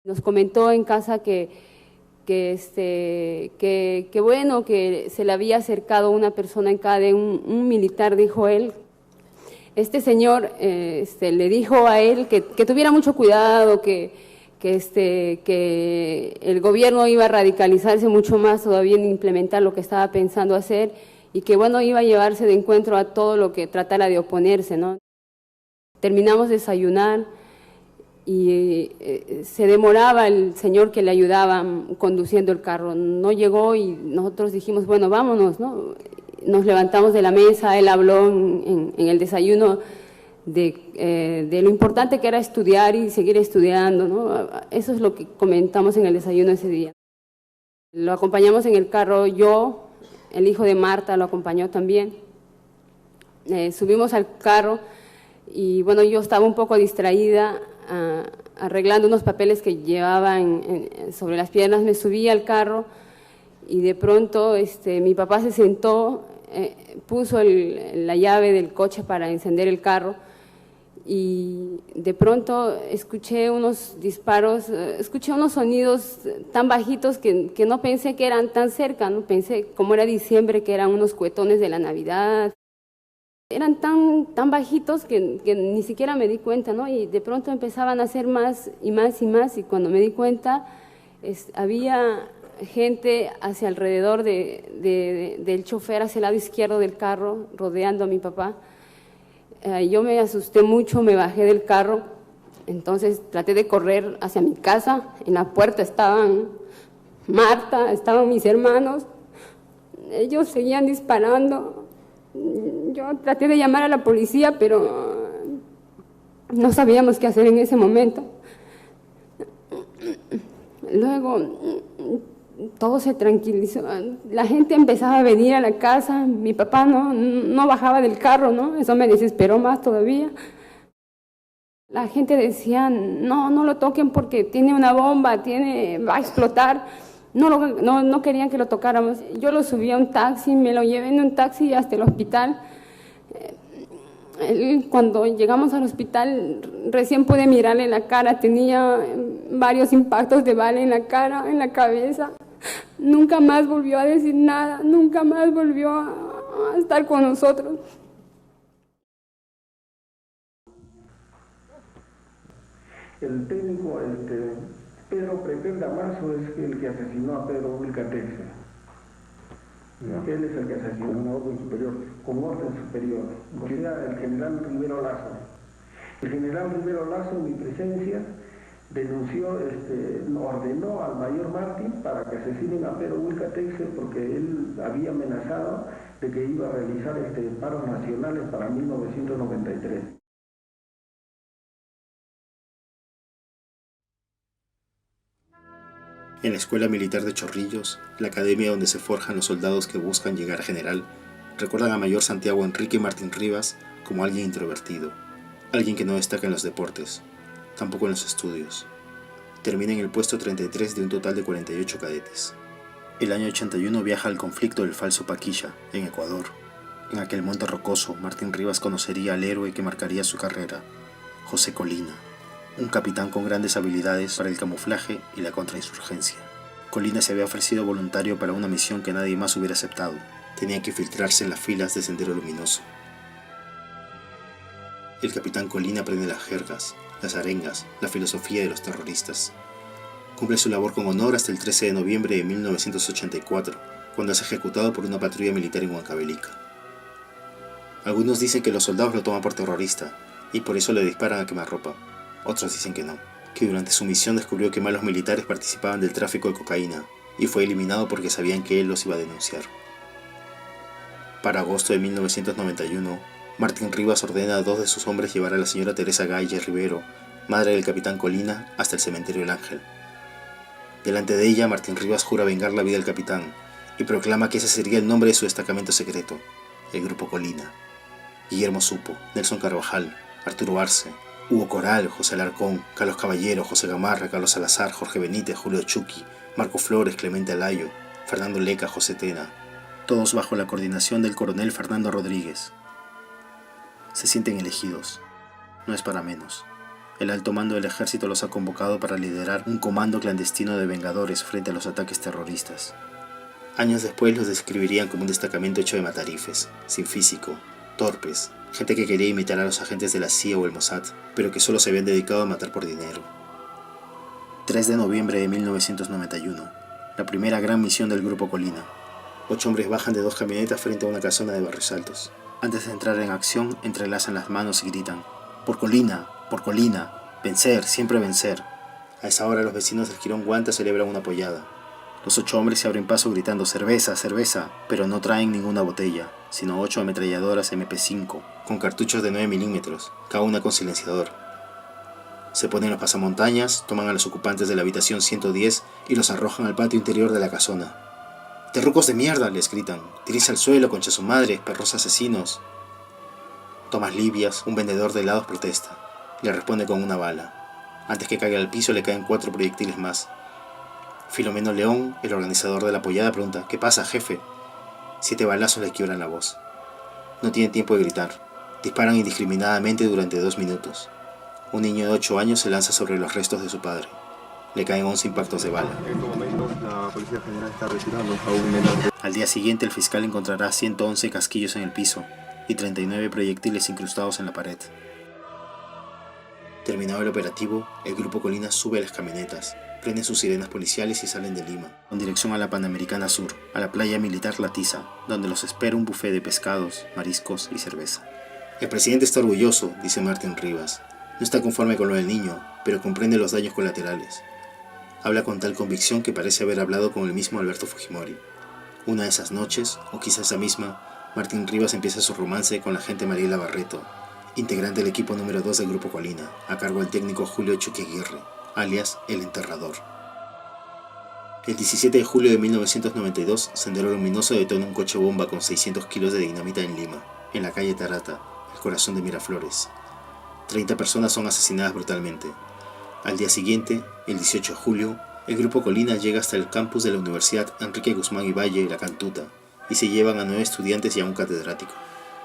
Nos comentó en casa que bueno, que se le había acercado una persona en CADE, un militar, dijo él. Este señor le dijo a él que tuviera mucho cuidado, que el gobierno iba a radicalizarse mucho más todavía en implementar lo que estaba pensando hacer, y que bueno, iba a llevarse de encuentro a todo lo que tratara de oponerse, ¿no? Terminamos de desayunar y se demoraba el señor que le ayudaba conduciendo el carro, no llegó y nosotros dijimos, bueno, vámonos, ¿no? Nos levantamos de la mesa, él habló en el desayuno de lo importante que era estudiar y seguir estudiando, ¿no? Eso es lo que comentamos en el desayuno ese día. Lo acompañamos en el carro, yo, el hijo de Marta lo acompañó también. Subimos al carro y bueno, yo estaba un poco distraída, arreglando unos papeles que llevaba sobre las piernas. Me subí al carro y de pronto mi papá se sentó, puso la llave del coche para encender el carro y de pronto escuché unos disparos, escuché unos sonidos tan bajitos que no pensé que eran tan cerca, ¿no? Pensé, como era diciembre, que eran unos cohetones de la Navidad. Eran tan bajitos que ni siquiera me di cuenta, ¿no? Y de pronto empezaban a hacer más y más y más, y cuando me di cuenta había gente hacia alrededor del chofer, hacia el lado izquierdo del carro, rodeando a mi papá. Yo me asusté mucho, me bajé del carro, entonces traté de correr hacia mi casa. En la puerta estaban Marta, estaban mis hermanos, ellos seguían disparando. Yo traté de llamar a la policía, pero no sabíamos qué hacer en ese momento. Luego todo se tranquilizó, la gente empezaba a venir a la casa, mi papá no bajaba del carro, ¿no? Eso me desesperó más todavía. La gente decía, no lo toquen porque tiene una bomba, va a explotar. No querían que lo tocáramos. Yo lo subí a un taxi, me lo llevé en un taxi hasta el hospital. Cuando llegamos al hospital, recién pude mirarle la cara, tenía varios impactos de bala en la cara, en la cabeza. Nunca más volvió a decir nada, nunca más volvió a estar con nosotros. El técnico, Pedro Pretel Damarzo es el que asesinó a Pedro Wilca Texer. Él es el que asesinó. Con orden superior. Con orden superior. O sea, el general Rivero Lazo. El general Rivero Lazo, en mi presencia, denunció, ordenó al mayor Martín para que asesinen a Pedro Wilca Texer porque él había amenazado de que iba a realizar paros nacionales para 1993. En la Escuela Militar de Chorrillos, la academia donde se forjan los soldados que buscan llegar a general, recuerdan a Mayor Santiago Enrique Martín Rivas como alguien introvertido, alguien que no destaca en los deportes, tampoco en los estudios. Termina en el puesto 33 de un total de 48 cadetes. El año 81 viaja al conflicto del Falso Paquilla, en Ecuador. En aquel monte rocoso, Martín Rivas conocería al héroe que marcaría su carrera, José Colina, un capitán con grandes habilidades para el camuflaje y la contrainsurgencia. Colina se había ofrecido voluntario para una misión que nadie más hubiera aceptado. Tenía que filtrarse en las filas de Sendero Luminoso. El capitán Colina aprende las jergas, las arengas, la filosofía de los terroristas. Cumple su labor con honor hasta el 13 de noviembre de 1984, cuando es ejecutado por una patrulla militar en Huancavelica. Algunos dicen que los soldados lo toman por terrorista y por eso le disparan a quemarropa. Otros dicen que no, que durante su misión descubrió que malos militares participaban del tráfico de cocaína y fue eliminado porque sabían que él los iba a denunciar. Para agosto de 1991, Martín Rivas ordena a 2 de sus hombres llevar a la señora Teresa Galle Rivero, madre del capitán Colina, hasta el cementerio El Ángel. Delante de ella, Martín Rivas jura vengar la vida del capitán y proclama que ese sería el nombre de su destacamento secreto, el Grupo Colina. Guillermo Supo, Nelson Carvajal, Arturo Arce, Hugo Coral, José Alarcón, Carlos Caballero, José Gamarra, Carlos Salazar, Jorge Benítez, Julio Chuqui, Marco Flores, Clemente Alayo, Fernando Leca, José Tena, todos bajo la coordinación del coronel Fernando Rodríguez. Se sienten elegidos. No es para menos. El alto mando del ejército los ha convocado para liderar un comando clandestino de vengadores frente a los ataques terroristas. Años después los describirían como un destacamento hecho de matarifes, sin físico, torpes, gente que quería imitar a los agentes de la CIA o el Mossad, pero que solo se habían dedicado a matar por dinero. 3 de noviembre de 1991, la primera gran misión del Grupo Colina. 8 hombres bajan de 2 camionetas frente a una casona de Barrios Altos. Antes de entrar en acción, entrelazan las manos y gritan: ¡Por Colina! ¡Por Colina! ¡Vencer! ¡Siempre vencer! A esa hora los vecinos del Jirón Guanta celebran una pollada. Los 8 hombres se abren paso gritando ¡cerveza, cerveza! Pero no traen ninguna botella, sino 8 ametralladoras MP5, con cartuchos de 9 milímetros, cada una con silenciador. Se ponen los pasamontañas, toman a los ocupantes de la habitación 110 y los arrojan al patio interior de la casona. ¡Terrucos de mierda!, les gritan. ¡Tírense al suelo, concha su madre, perros asesinos! Tomás Libias, un vendedor de helados, protesta. Le responde con una bala. Antes que caiga al piso le caen 4 proyectiles más. Filomeno León, el organizador de la pollada, pregunta: ¿Qué pasa, jefe? 7 balazos le quiebran la voz. No tienen tiempo de gritar. Disparan indiscriminadamente durante 2 minutos. Un niño de 8 años se lanza sobre los restos de su padre. Le caen 11 impactos de bala. En estos momentos la Policía General está retirando a un menor. Al día siguiente el fiscal encontrará 111 casquillos en el piso y 39 proyectiles incrustados en la pared. Terminado el operativo, el Grupo Colina sube a las camionetas, prenden sus sirenas policiales y salen de Lima, con dirección a la Panamericana Sur, a la playa militar La Tiza, donde los espera un buffet de pescados, mariscos y cerveza. El presidente está orgulloso, dice Martín Rivas. No está conforme con lo del niño, pero comprende los daños colaterales. Habla con tal convicción que parece haber hablado con el mismo Alberto Fujimori. Una de esas noches, o quizás esa misma, Martín Rivas empieza su romance con la agente Mariela Barreto, integrante del equipo número 2 del Grupo Colina, a cargo del técnico Julio Chucky Aguirre, alias El Enterrador. El 17 de julio de 1992, Sendero Luminoso detona un coche bomba con 600 kilos de dinamita en Lima, en la calle Tarata, el corazón de Miraflores. 30 personas son asesinadas brutalmente. Al día siguiente, el 18 de julio, el Grupo Colina llega hasta el campus de la Universidad Enrique Guzmán y Valle, La Cantuta, y se llevan a 9 estudiantes y a un catedrático.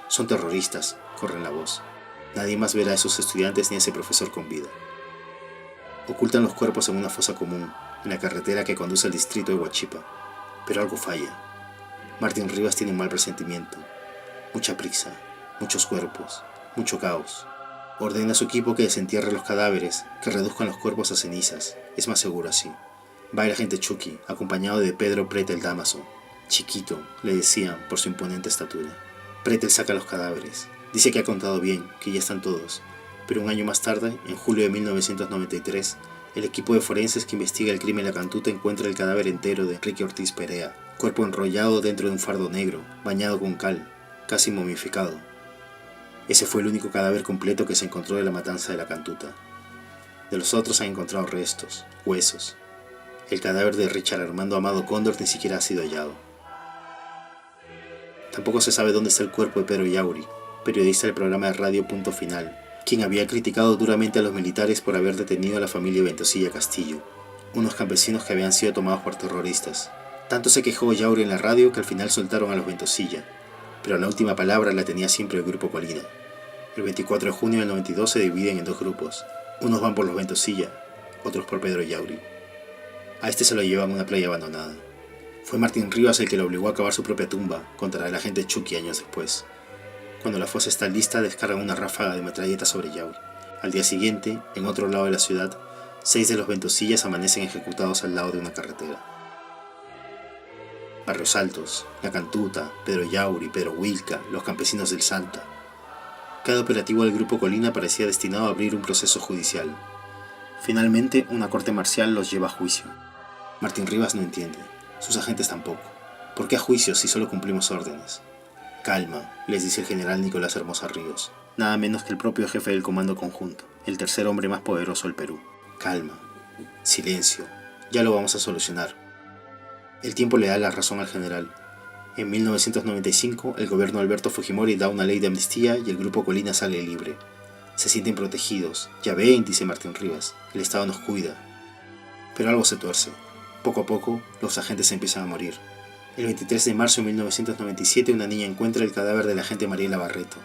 Son terroristas, corren la voz. Nadie más verá a esos estudiantes ni a ese profesor con vida. Ocultan los cuerpos en una fosa común, en la carretera que conduce al distrito de Huachipa. Pero algo falla. Martín Rivas tiene un mal presentimiento. Mucha prisa, muchos cuerpos, mucho caos. Ordena a su equipo que desentierre los cadáveres, que reduzcan los cuerpos a cenizas. Es más seguro así. Va el agente Chucky, acompañado de Pedro Pretel Damaso. Chiquito, le decían por su imponente estatura. Pretel saca los cadáveres. Dice que ha contado bien, que ya están todos. Pero un año más tarde, en julio de 1993, el equipo de forenses que investiga el crimen en La Cantuta encuentra el cadáver entero de Enrique Ortiz Perea, cuerpo enrollado dentro de un fardo negro, bañado con cal, casi momificado. Ese fue el único cadáver completo que se encontró de la matanza de La Cantuta. De los otros han encontrado restos, huesos. El cadáver de Richard Armando Amado Cóndor ni siquiera ha sido hallado. Tampoco se sabe dónde está el cuerpo de Pedro Yauri, periodista del programa de radio Punto Final, quien había criticado duramente a los militares por haber detenido a la familia Ventosilla Castillo, unos campesinos que habían sido tomados por terroristas. Tanto se quejó Yauri en la radio que al final soltaron a los Ventosilla, pero la última palabra la tenía siempre el Grupo Colina. El 24 de junio del 92 se dividen en 2 grupos. Unos van por los Ventosilla, otros por Pedro Yauri. A este se lo llevan a una playa abandonada. Fue Martín Rivas el que lo obligó a cavar su propia tumba contra el agente Chucky años después. Cuando la fosa está lista, descargan una ráfaga de metralleta sobre Yauri. Al día siguiente, en otro lado de la ciudad, 6 de los Ventosillas amanecen ejecutados al lado de una carretera. Barrios Altos, La Cantuta, Pedro Yauri, Pedro Wilca, los campesinos del Salta. Cada operativo del Grupo Colina parecía destinado a abrir un proceso judicial. Finalmente, una corte marcial los lleva a juicio. Martín Rivas no entiende, sus agentes tampoco. ¿Por qué a juicio si solo cumplimos órdenes? Calma, les dice el general Nicolás Hermosa Ríos, nada menos que el propio jefe del Comando Conjunto, el tercer hombre más poderoso del Perú. Calma, silencio, ya lo vamos a solucionar. El tiempo le da la razón al general. En 1995, el gobierno de Alberto Fujimori da una ley de amnistía y el Grupo Colina sale libre. Se sienten protegidos. Ya ven, dice Martín Rivas, el Estado nos cuida. Pero algo se tuerce. Poco a poco, los agentes empiezan a morir. El 23 de marzo de 1997, una niña encuentra el cadáver de la agente Mariela Barreto.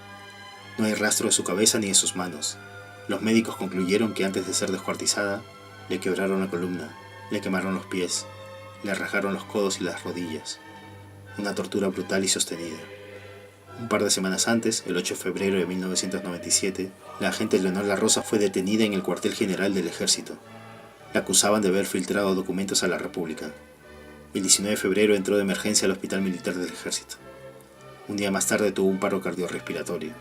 No hay rastro de su cabeza ni de sus manos. Los médicos concluyeron que antes de ser descuartizada, le quebraron la columna, le quemaron los pies, le rajaron los codos y las rodillas. Una tortura brutal y sostenida. Un par de semanas antes, el 8 de febrero de 1997, la agente Leonor La Rosa fue detenida en el cuartel general del ejército. La acusaban de haber filtrado documentos a la República. El 19 de febrero entró de emergencia al Hospital Militar del Ejército. Un día más tarde tuvo un paro cardiorrespiratorio.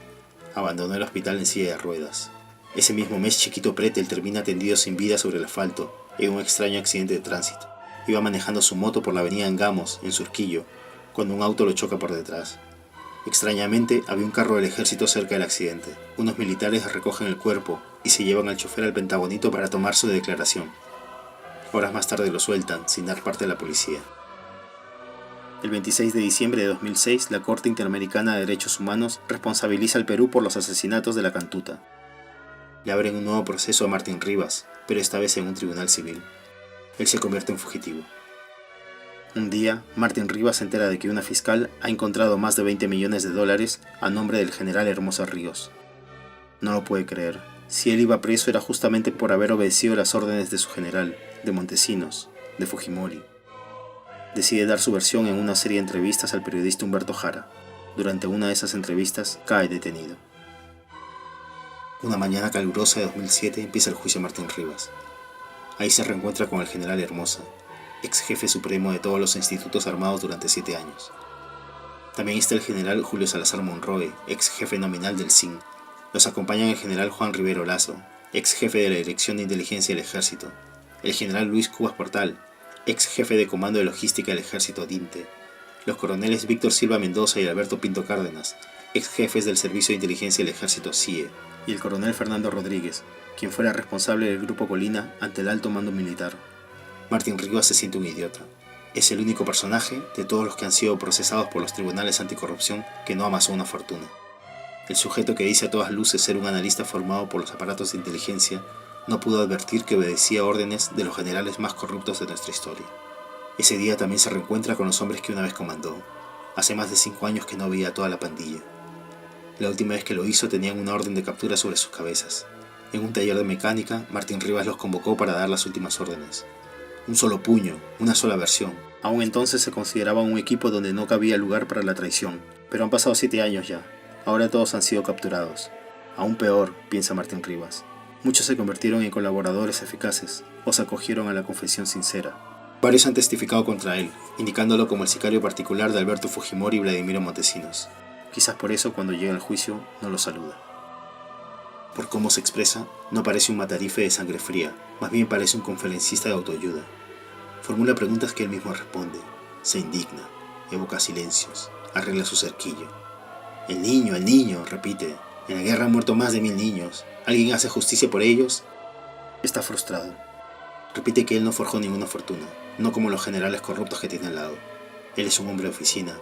Abandonó el hospital en silla de ruedas. Ese mismo mes Chiquito Pretel termina tendido sin vida sobre el asfalto en un extraño accidente de tránsito. Iba manejando su moto por la avenida Angamos, en Surquillo, cuando un auto lo choca por detrás. Extrañamente, había un carro del ejército cerca del accidente. Unos militares recogen el cuerpo y se llevan al chofer al Pentagonito para tomar su declaración. Horas más tarde lo sueltan, sin dar parte a la policía. El 26 de diciembre de 2006, la Corte Interamericana de Derechos Humanos responsabiliza al Perú por los asesinatos de la Cantuta. Le abren un nuevo proceso a Martín Rivas, pero esta vez en un tribunal civil. Él se convierte en fugitivo. Un día, Martín Rivas se entera de que una fiscal ha encontrado más de 20 millones de dólares a nombre del general Hermoso Ríos. No lo puede creer. Si él iba preso era justamente por haber obedecido las órdenes de su general, de Montesinos, de Fujimori. Decide dar su versión en una serie de entrevistas al periodista Humberto Jara. Durante una de esas entrevistas cae detenido. Una mañana calurosa de 2007 empieza el juicio a Martín Rivas. Ahí se reencuentra con el general Hermosa, ex jefe supremo de todos los institutos armados durante 7 años. También está el general Julio Salazar Monroe, ex jefe nominal del CIN. Los acompañan el general Juan Rivero Lazo, ex jefe de la Dirección de Inteligencia del Ejército, el general Luis Cubas Portal, ex jefe de Comando de Logística del Ejército DINTE, los coroneles Víctor Silva Mendoza y Alberto Pinto Cárdenas, ex jefes del Servicio de Inteligencia del Ejército CIE, y el coronel Fernando Rodríguez, quien fuera responsable del Grupo Colina ante el alto mando militar. Martín Rivas se siente un idiota. Es el único personaje de todos los que han sido procesados por los tribunales anticorrupción que no amasó una fortuna. El sujeto que dice a todas luces ser un analista formado por los aparatos de inteligencia no pudo advertir que obedecía órdenes de los generales más corruptos de nuestra historia. Ese día también se reencuentra con los hombres que una vez comandó. Hace más de 5 años que no veía a toda la pandilla. La última vez que lo hizo tenían una orden de captura sobre sus cabezas. En un taller de mecánica, Martín Rivas los convocó para dar las últimas órdenes. Un solo puño, una sola versión. Aún entonces se consideraba un equipo donde no cabía lugar para la traición. Pero han pasado 7 años ya. Ahora todos han sido capturados. Aún peor, piensa Martín Rivas. Muchos se convirtieron en colaboradores eficaces o se acogieron a la confesión sincera. Varios han testificado contra él, indicándolo como el sicario particular de Alberto Fujimori y Vladimiro Montesinos. Quizás por eso cuando llega al juicio no lo saluda. Por cómo se expresa, no parece un matarife de sangre fría, más bien parece un conferencista de autoayuda. Formula preguntas que él mismo responde, se indigna, evoca silencios, arregla su cerquillo. El niño, repite. En la guerra han muerto más de 1000 niños. ¿Alguien hace justicia por ellos? Está frustrado. Repite que él no forjó ninguna fortuna, no como los generales corruptos que tiene al lado. Él es un hombre de oficina,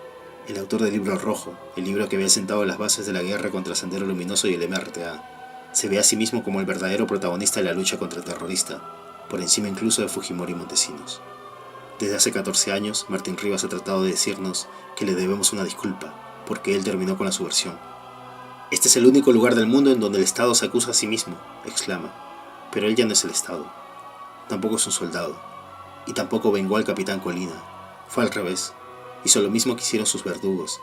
el autor del Libro Rojo, el libro que había sentado las bases de la guerra contra el Sendero Luminoso y el MRTA. Se ve a sí mismo como el verdadero protagonista de la lucha contra el terrorista, por encima incluso de Fujimori y Montesinos. Desde hace 14 años, Martín Rivas ha tratado de decirnos que le debemos una disculpa, porque él terminó con la subversión. Este es el único lugar del mundo en donde el Estado se acusa a sí mismo, exclama. Pero él ya no es el Estado. Tampoco es un soldado. Y tampoco vengó al capitán Colina. Fue al revés. Hizo lo mismo que hicieron sus verdugos.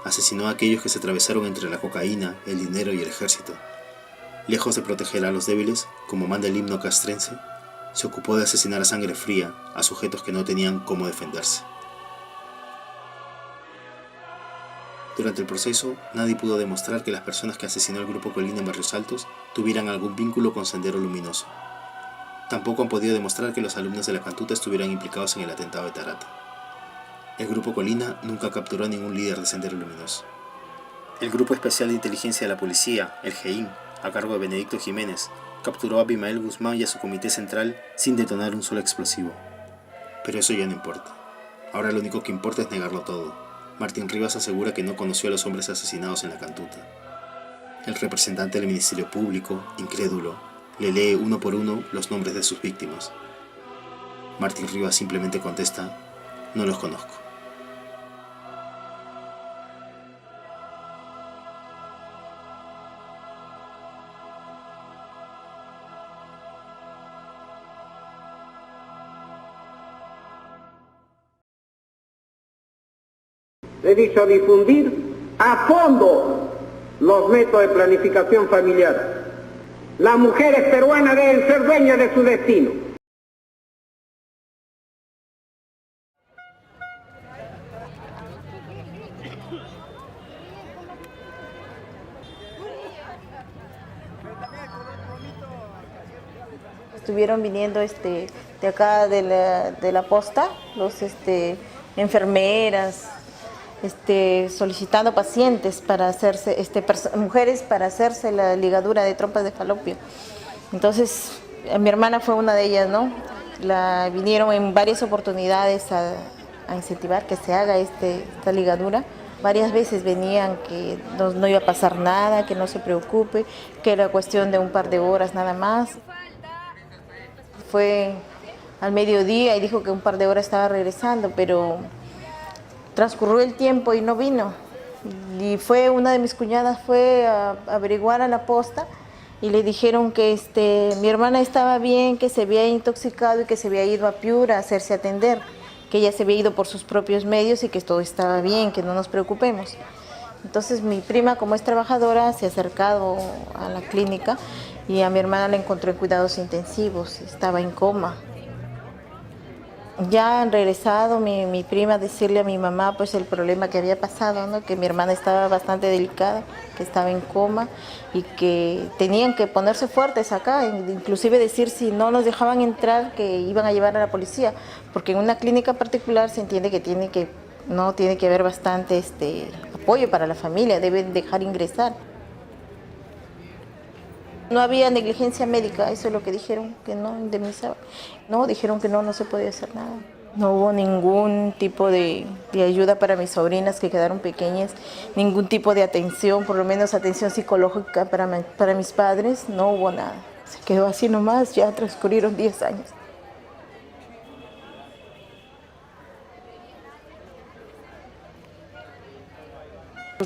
Asesinó a aquellos que se atravesaron entre la cocaína, el dinero y el ejército. Lejos de proteger a los débiles, como manda el himno castrense, se ocupó de asesinar a sangre fría a sujetos que no tenían cómo defenderse. Durante el proceso, nadie pudo demostrar que las personas que asesinó el Grupo Colina en Barrios Altos tuvieran algún vínculo con Sendero Luminoso. Tampoco han podido demostrar que los alumnos de la Cantuta estuvieran implicados en el atentado de Tarata. El Grupo Colina nunca capturó a ningún líder de Sendero Luminoso. El Grupo Especial de Inteligencia de la Policía, el GEIN, a cargo de Benedicto Jiménez, capturó a Abimael Guzmán y a su comité central sin detonar un solo explosivo. Pero eso ya no importa. Ahora lo único que importa es negarlo todo. Martín Rivas asegura que no conoció a los hombres asesinados en la Cantuta. El representante del Ministerio Público, incrédulo, le lee uno por uno los nombres de sus víctimas. Martín Rivas simplemente contesta, no los conozco. He dicho difundir a fondo los métodos de planificación familiar. Las mujeres peruanas deben ser dueñas de su destino. estuvieron viniendo de acá de la posta, los enfermeras, solicitando pacientes para hacerse, mujeres para hacerse la ligadura de trompas de falopio. Entonces, mi hermana fue una de ellas, ¿no? Vinieron en varias oportunidades a incentivar que se haga esta ligadura. Varias veces venían que no iba a pasar nada, que no se preocupe, que era cuestión de un par de horas nada más. Fue al mediodía y dijo que un par de horas estaba regresando, pero transcurrió el tiempo y no vino. Y una de mis cuñadas fue a averiguar a la posta y le dijeron que mi hermana estaba bien, que se había intoxicado y que se había ido a Piura a hacerse atender, que ella se había ido por sus propios medios y que todo estaba bien, que no nos preocupemos. Entonces mi prima, como es trabajadora, se ha acercado a la clínica y a mi hermana la encontró en cuidados intensivos, estaba en coma. Ya han regresado mi prima a decirle a mi mamá pues el problema que había pasado, ¿no? Que mi hermana estaba bastante delicada, que estaba en coma y que tenían que ponerse fuertes acá, inclusive decir si no nos dejaban entrar que iban a llevar a la policía, porque en una clínica particular se entiende que tiene que haber bastante apoyo para la familia, deben dejar ingresar. No había negligencia médica, eso es lo que dijeron, que no indemnizaban. No, dijeron que no se podía hacer nada. No hubo ningún tipo de ayuda para mis sobrinas que quedaron pequeñas, ningún tipo de atención, por lo menos atención psicológica para mis padres, no hubo nada. Se quedó así nomás, ya transcurrieron 10 años.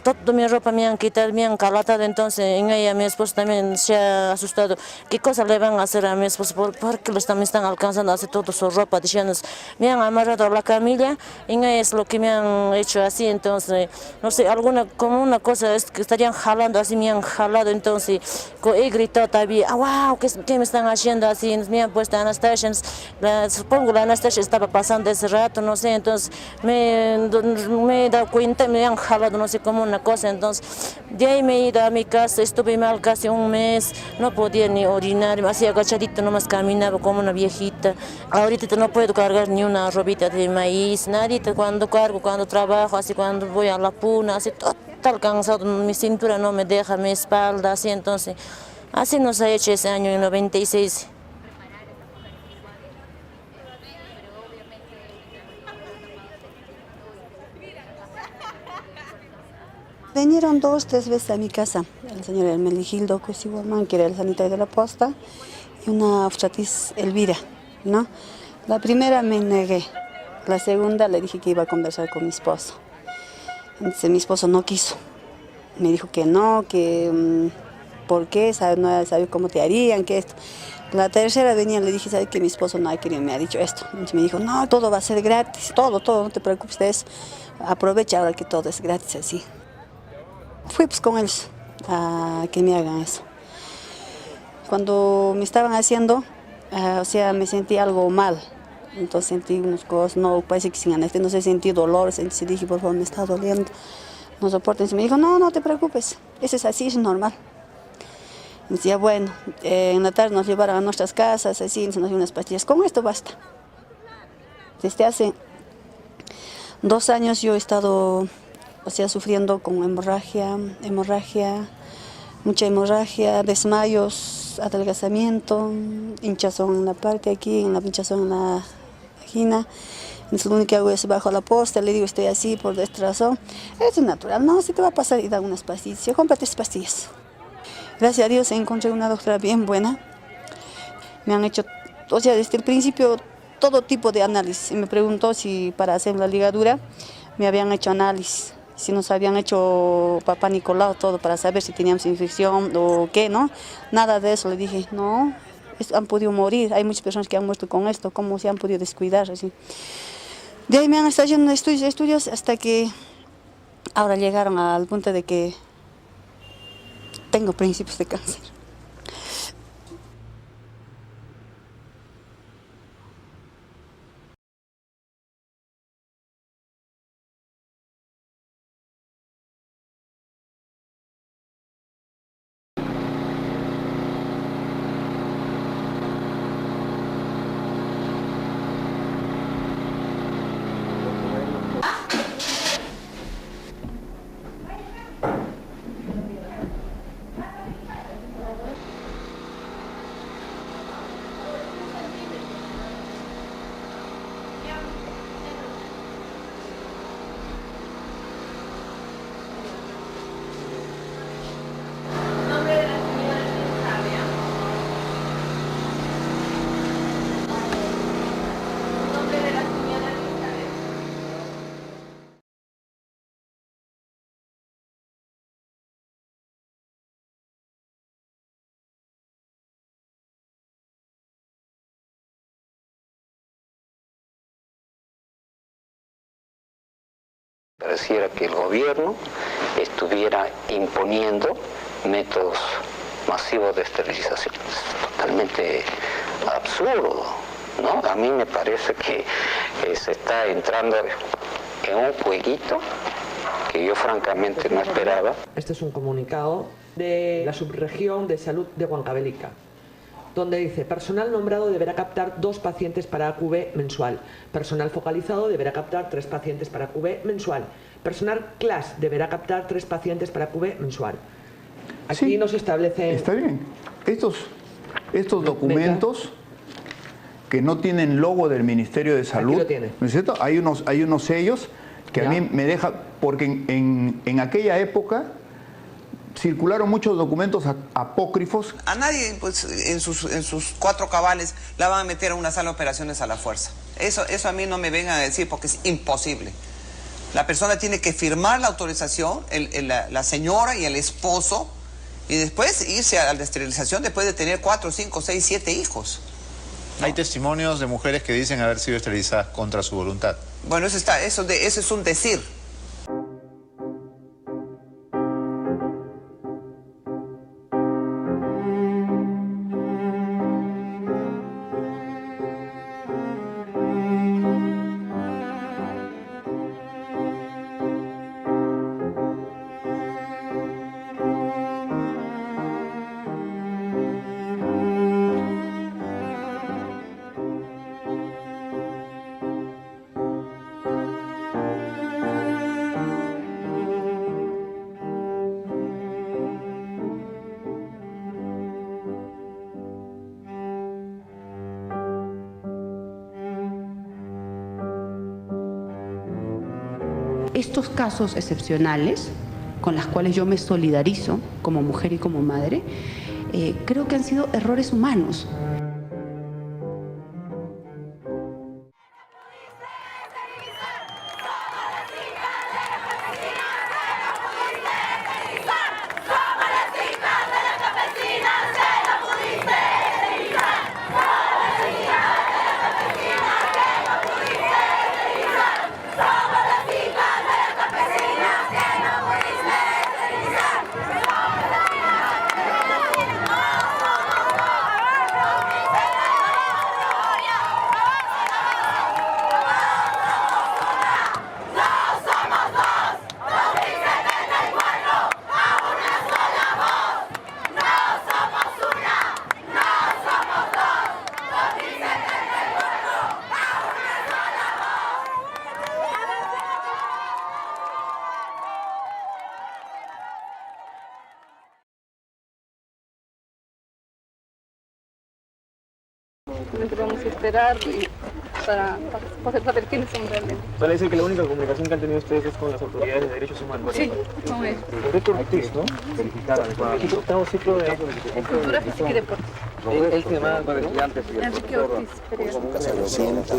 Toda mi ropa me han quitado, me han calatado, entonces en ella mi esposo también se ha asustado. ¿Qué cosa le van a hacer a mi esposo? Porque los también están alcanzando a hacer toda su ropa, diciendo, me han amarrado a la camilla, en ella es lo que me han hecho así, entonces, no sé, como una cosa es que estarían jalando así, me han jalado, entonces he gritado todavía, wow, ¿qué me están haciendo así? Me han puesto Anastasia, supongo la Anastasia estaba pasando ese rato, no sé, entonces me he dado cuenta, me han jalado, no sé cómo una cosa, entonces de ahí me he ido a mi casa, estuve mal casi un mes, no podía ni orinar, así agachadito nomás caminaba como una viejita. Ahorita no puedo cargar ni una robita de maíz, nadita, cuando trabajo, así cuando voy a la puna, así total cansado, mi cintura no me deja, mi espalda, así, entonces así nos ha hecho ese año en 96. Vinieron 2 o 3 veces a mi casa, el señor Hermenegildo Cusihuamán, que era el sanitario de la posta, y una obstetriz Elvira, ¿no? La primera me negué, la segunda le dije que iba a conversar con mi esposo. Entonces mi esposo no quiso, me dijo que no, que ¿por qué? No sabía cómo te harían, que esto. La tercera venía, le dije, ¿sabes que mi esposo no ha querido, me ha dicho esto? Entonces me dijo, no, todo va a ser gratis, todo, no te preocupes de eso, aprovecha ahora que todo es gratis así. Fui pues con ellos a que me hagan eso. Cuando me estaban haciendo, me sentí algo mal. Entonces sentí unas cosas, no, parece que sin anestesia, no sé, sentí dolor, dije, por favor, me está doliendo, no soporto. Entonces me dijo, no te preocupes, eso es así, es normal. Decía, bueno, en la tarde nos llevaron a nuestras casas, así, nos dieron unas pastillas, con esto basta. Desde hace 2 años yo he estado sufriendo con mucha hemorragia, desmayos, adelgazamiento, hinchazón en la parte aquí, hinchazón en la vagina. Entonces lo único que hago es bajo la posta, le digo estoy así por esta razón. Es natural, no, si te va a pasar y da unas pastillas, yo cómprate 3 pastillas. Gracias a Dios encontré una doctora bien buena. Me han hecho, desde el principio todo tipo de análisis. Me preguntó si para hacer la ligadura me habían hecho análisis. Si nos habían hecho papá Nicolau, todo para saber si teníamos infección o qué, ¿no? Nada de eso, le dije, no, han podido morir, hay muchas personas que han muerto con esto, ¿cómo se han podido descuidar? Así. De ahí me han estado haciendo estudios hasta que ahora llegaron al punto de que tengo principios de cáncer. Pareciera que el gobierno estuviera imponiendo métodos masivos de esterilización. Es totalmente absurdo, ¿no? A mí me parece que se está entrando en un jueguito que yo francamente no esperaba. Este es un comunicado de la subregión de salud de Huancavelica, donde dice: personal nombrado deberá captar 2 pacientes para AQV mensual, personal focalizado deberá captar 3 pacientes para AQV mensual, personal CLAS deberá captar 3 pacientes para AQV mensual. Aquí sí, nos establece... Está bien. Estos documentos que no tienen logo del Ministerio de Salud, aquí lo tiene. ¿no es cierto? Hay unos sellos que a mí me deja, porque en aquella época circularon muchos documentos apócrifos. A nadie, pues, en sus 4 cabales la van a meter a una sala de operaciones a la fuerza. Eso a mí no me vengan a decir, porque es imposible. La persona tiene que firmar la autorización, la señora y el esposo, y después irse a la esterilización después de tener 4, 5, 6, 7 hijos. Hay testimonios de mujeres que dicen haber sido esterilizadas contra su voluntad. Bueno, eso es un decir. Estos casos excepcionales, con los cuales yo me solidarizo como mujer y como madre, creo que han sido errores humanos. Vamos a esperar para poder saber quiénes son realmente. Vale decir que la única comunicación que han tenido ustedes es con las autoridades de derechos humanos. Sí, con eso. Correcto, Ortiz, ¿no? Verificar adecuadamente. Octavo ciclo de Cultura Física y Deportes. Él se llama Enrique Ortiz Pereira. Reciente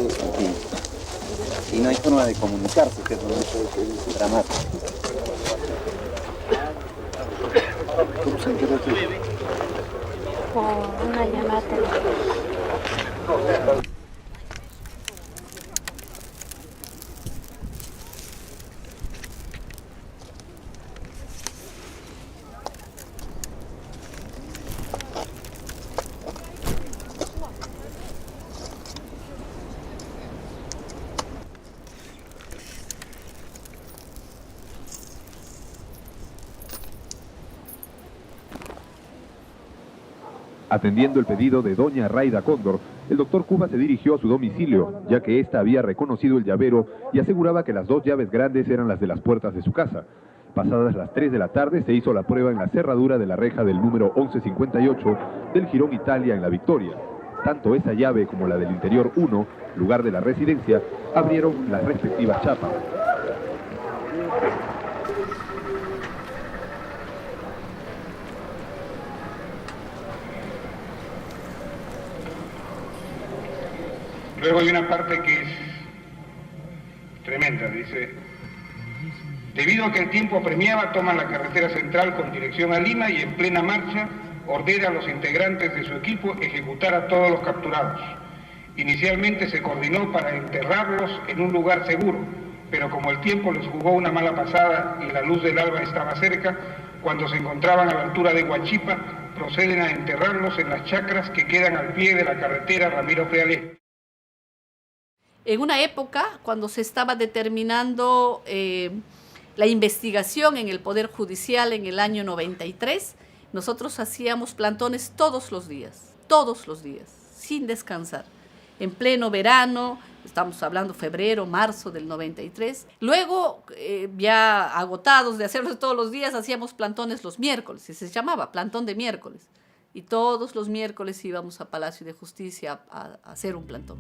y no hay forma de comunicarse, que es dramático. ¿Cómo se enteró aquí? Con una llamada telefónica. Atendiendo el pedido de doña Raida Cóndor, el doctor Cuba se dirigió a su domicilio, ya que ésta había reconocido el llavero y aseguraba que las 2 llaves grandes eran las de las puertas de su casa. Pasadas las 3 de la tarde se hizo la prueba en la cerradura de la reja del número 1158 del Jirón Italia en La Victoria. Tanto esa llave como la del interior 1, lugar de la residencia, abrieron las respectivas chapas. Luego hay una parte que es tremenda, dice: debido a que el tiempo apremiaba, toman la carretera central con dirección a Lima y en plena marcha ordena a los integrantes de su equipo ejecutar a todos los capturados. Inicialmente se coordinó para enterrarlos en un lugar seguro, pero como el tiempo les jugó una mala pasada y la luz del alba estaba cerca, cuando se encontraban a la altura de Huachipa, proceden a enterrarlos en las chacras que quedan al pie de la carretera Ramiro Prealé. En una época, cuando se estaba determinando la investigación en el Poder Judicial en el año 93, nosotros hacíamos plantones todos los días, sin descansar. En pleno verano, estamos hablando febrero, marzo del 93. Luego, ya agotados de hacerlo todos los días, hacíamos plantones los miércoles, y se llamaba plantón de miércoles. Y todos los miércoles íbamos a Palacio de Justicia a hacer un plantón.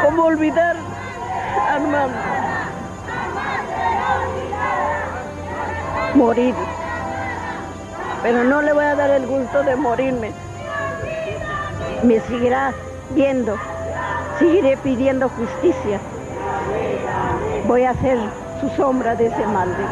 ¿Cómo olvidar, Armando? Morir. Pero no le voy a dar el gusto de morirme. Me seguirá viendo. Seguiré pidiendo justicia. Voy a ser su sombra de ese malde.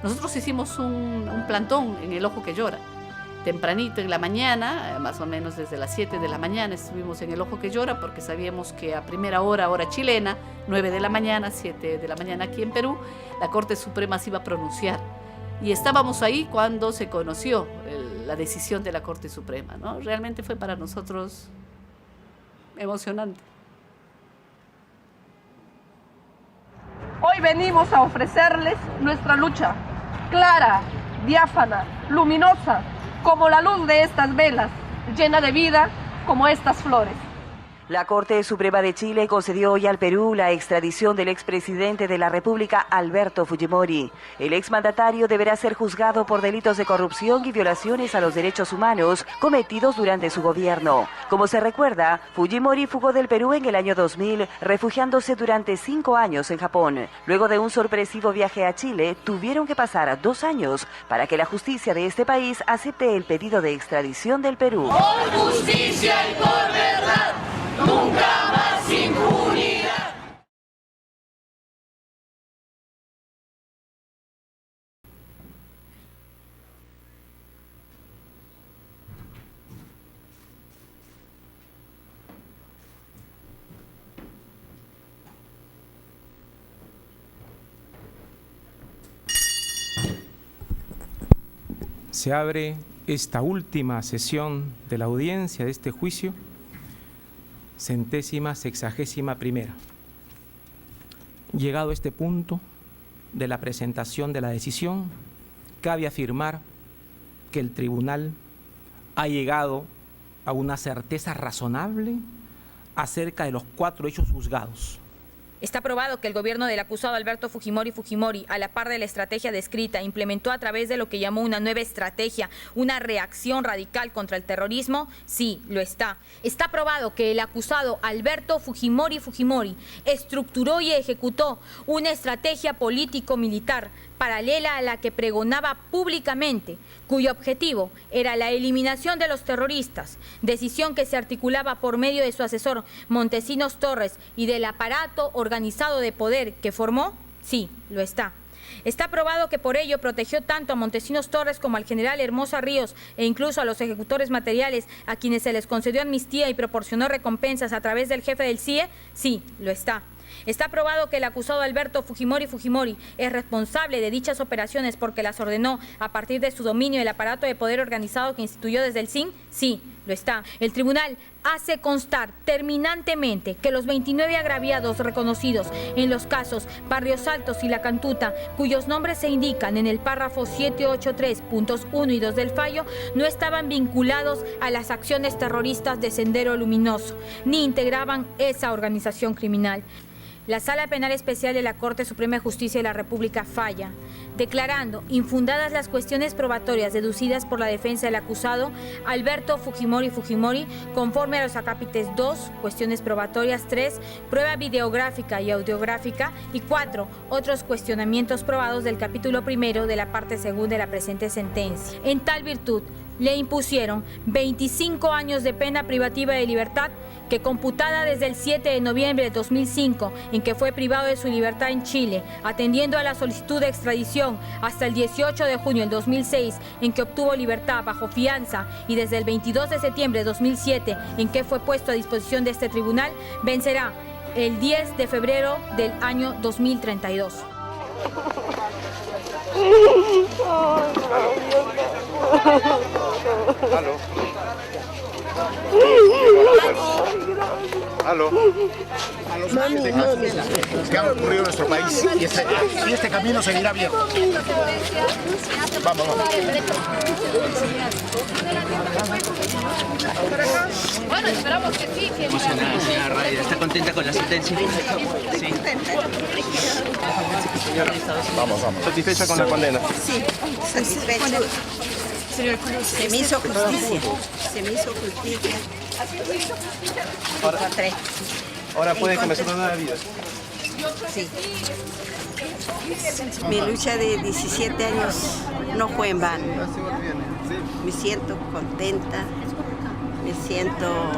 Nosotros hicimos un plantón en El Ojo que Llora, tempranito en la mañana, más o menos desde las 7 de la mañana estuvimos en El Ojo que Llora porque sabíamos que a primera hora, hora chilena, 9 de la mañana, 7 de la mañana aquí en Perú, la Corte Suprema se iba a pronunciar. Y estábamos ahí cuando se conoció la decisión de la Corte Suprema, ¿no? Realmente fue para nosotros emocionante. Hoy venimos a ofrecerles nuestra lucha, clara, diáfana, luminosa, como la luz de estas velas, llena de vida como estas flores. La Corte Suprema de Chile concedió hoy al Perú la extradición del expresidente de la República, Alberto Fujimori. El exmandatario deberá ser juzgado por delitos de corrupción y violaciones a los derechos humanos cometidos durante su gobierno. Como se recuerda, Fujimori fugó del Perú en el año 2000, refugiándose durante 5 años en Japón. Luego de un sorpresivo viaje a Chile, tuvieron que pasar 2 años para que la justicia de este país acepte el pedido de extradición del Perú. Por justicia y por verdad. Nunca más impunidad. Se abre esta última sesión de la audiencia de este juicio, 161ª. Llegado a este punto de la presentación de la decisión, cabe afirmar que el tribunal ha llegado a una certeza razonable acerca de los 4 hechos juzgados. Está probado que el gobierno del acusado Alberto Fujimori, a la par de la estrategia descrita, implementó a través de lo que llamó una nueva estrategia, una reacción radical contra el terrorismo. Sí, lo está. Está probado que el acusado Alberto Fujimori estructuró y ejecutó una estrategia político-militar paralela a la que pregonaba públicamente, cuyo objetivo era la eliminación de los terroristas, decisión que se articulaba por medio de su asesor Montesinos Torres y del aparato organizado de poder que formó, sí, lo está. Está probado que por ello protegió tanto a Montesinos Torres como al general Hermosa Ríos e incluso a los ejecutores materiales a quienes se les concedió amnistía y proporcionó recompensas a través del jefe del CIE, sí, lo está. Está probado que el acusado Alberto Fujimori es responsable de dichas operaciones porque las ordenó a partir de su dominio del aparato de poder organizado que instituyó desde el SIN, sí, lo está. El tribunal hace constar terminantemente que los 29 agraviados reconocidos en los casos Barrios Altos y La Cantuta, cuyos nombres se indican en el párrafo 783 puntos 1 y 2 del fallo, no estaban vinculados a las acciones terroristas de Sendero Luminoso, ni integraban esa organización criminal. La Sala Penal Especial de la Corte Suprema de Justicia de la República falla, declarando infundadas las cuestiones probatorias deducidas por la defensa del acusado Alberto Fujimori conforme a los acápites 2, cuestiones probatorias 3, prueba videográfica y audiográfica y 4, otros cuestionamientos probados del capítulo 1 de la parte 2 de la presente sentencia. En tal virtud, le impusieron 25 años de pena privativa de libertad que, computada desde el 7 de noviembre de 2005, en que fue privado de su libertad en Chile, atendiendo a la solicitud de extradición, hasta el 18 de junio del 2006, en que obtuvo libertad bajo fianza, y desde el 22 de septiembre de 2007, en que fue puesto a disposición de este tribunal, vencerá el 10 de febrero del año 2032. Aló. Aló. A los miles de casos que han ocurrido en nuestro país y este camino seguirá abierto. Vamos. Bueno, esperamos que sí. Que señora Raya, ¿está contenta con la sentencia? Sí. Vamos. ¿Satisfecha con la condena? Sí, satisfecha. Señor Cruz, se me hizo justicia. Ahora puede comenzar una nueva vida. Sí. Mi lucha de 17 años no fue en vano. Me siento contenta, me siento...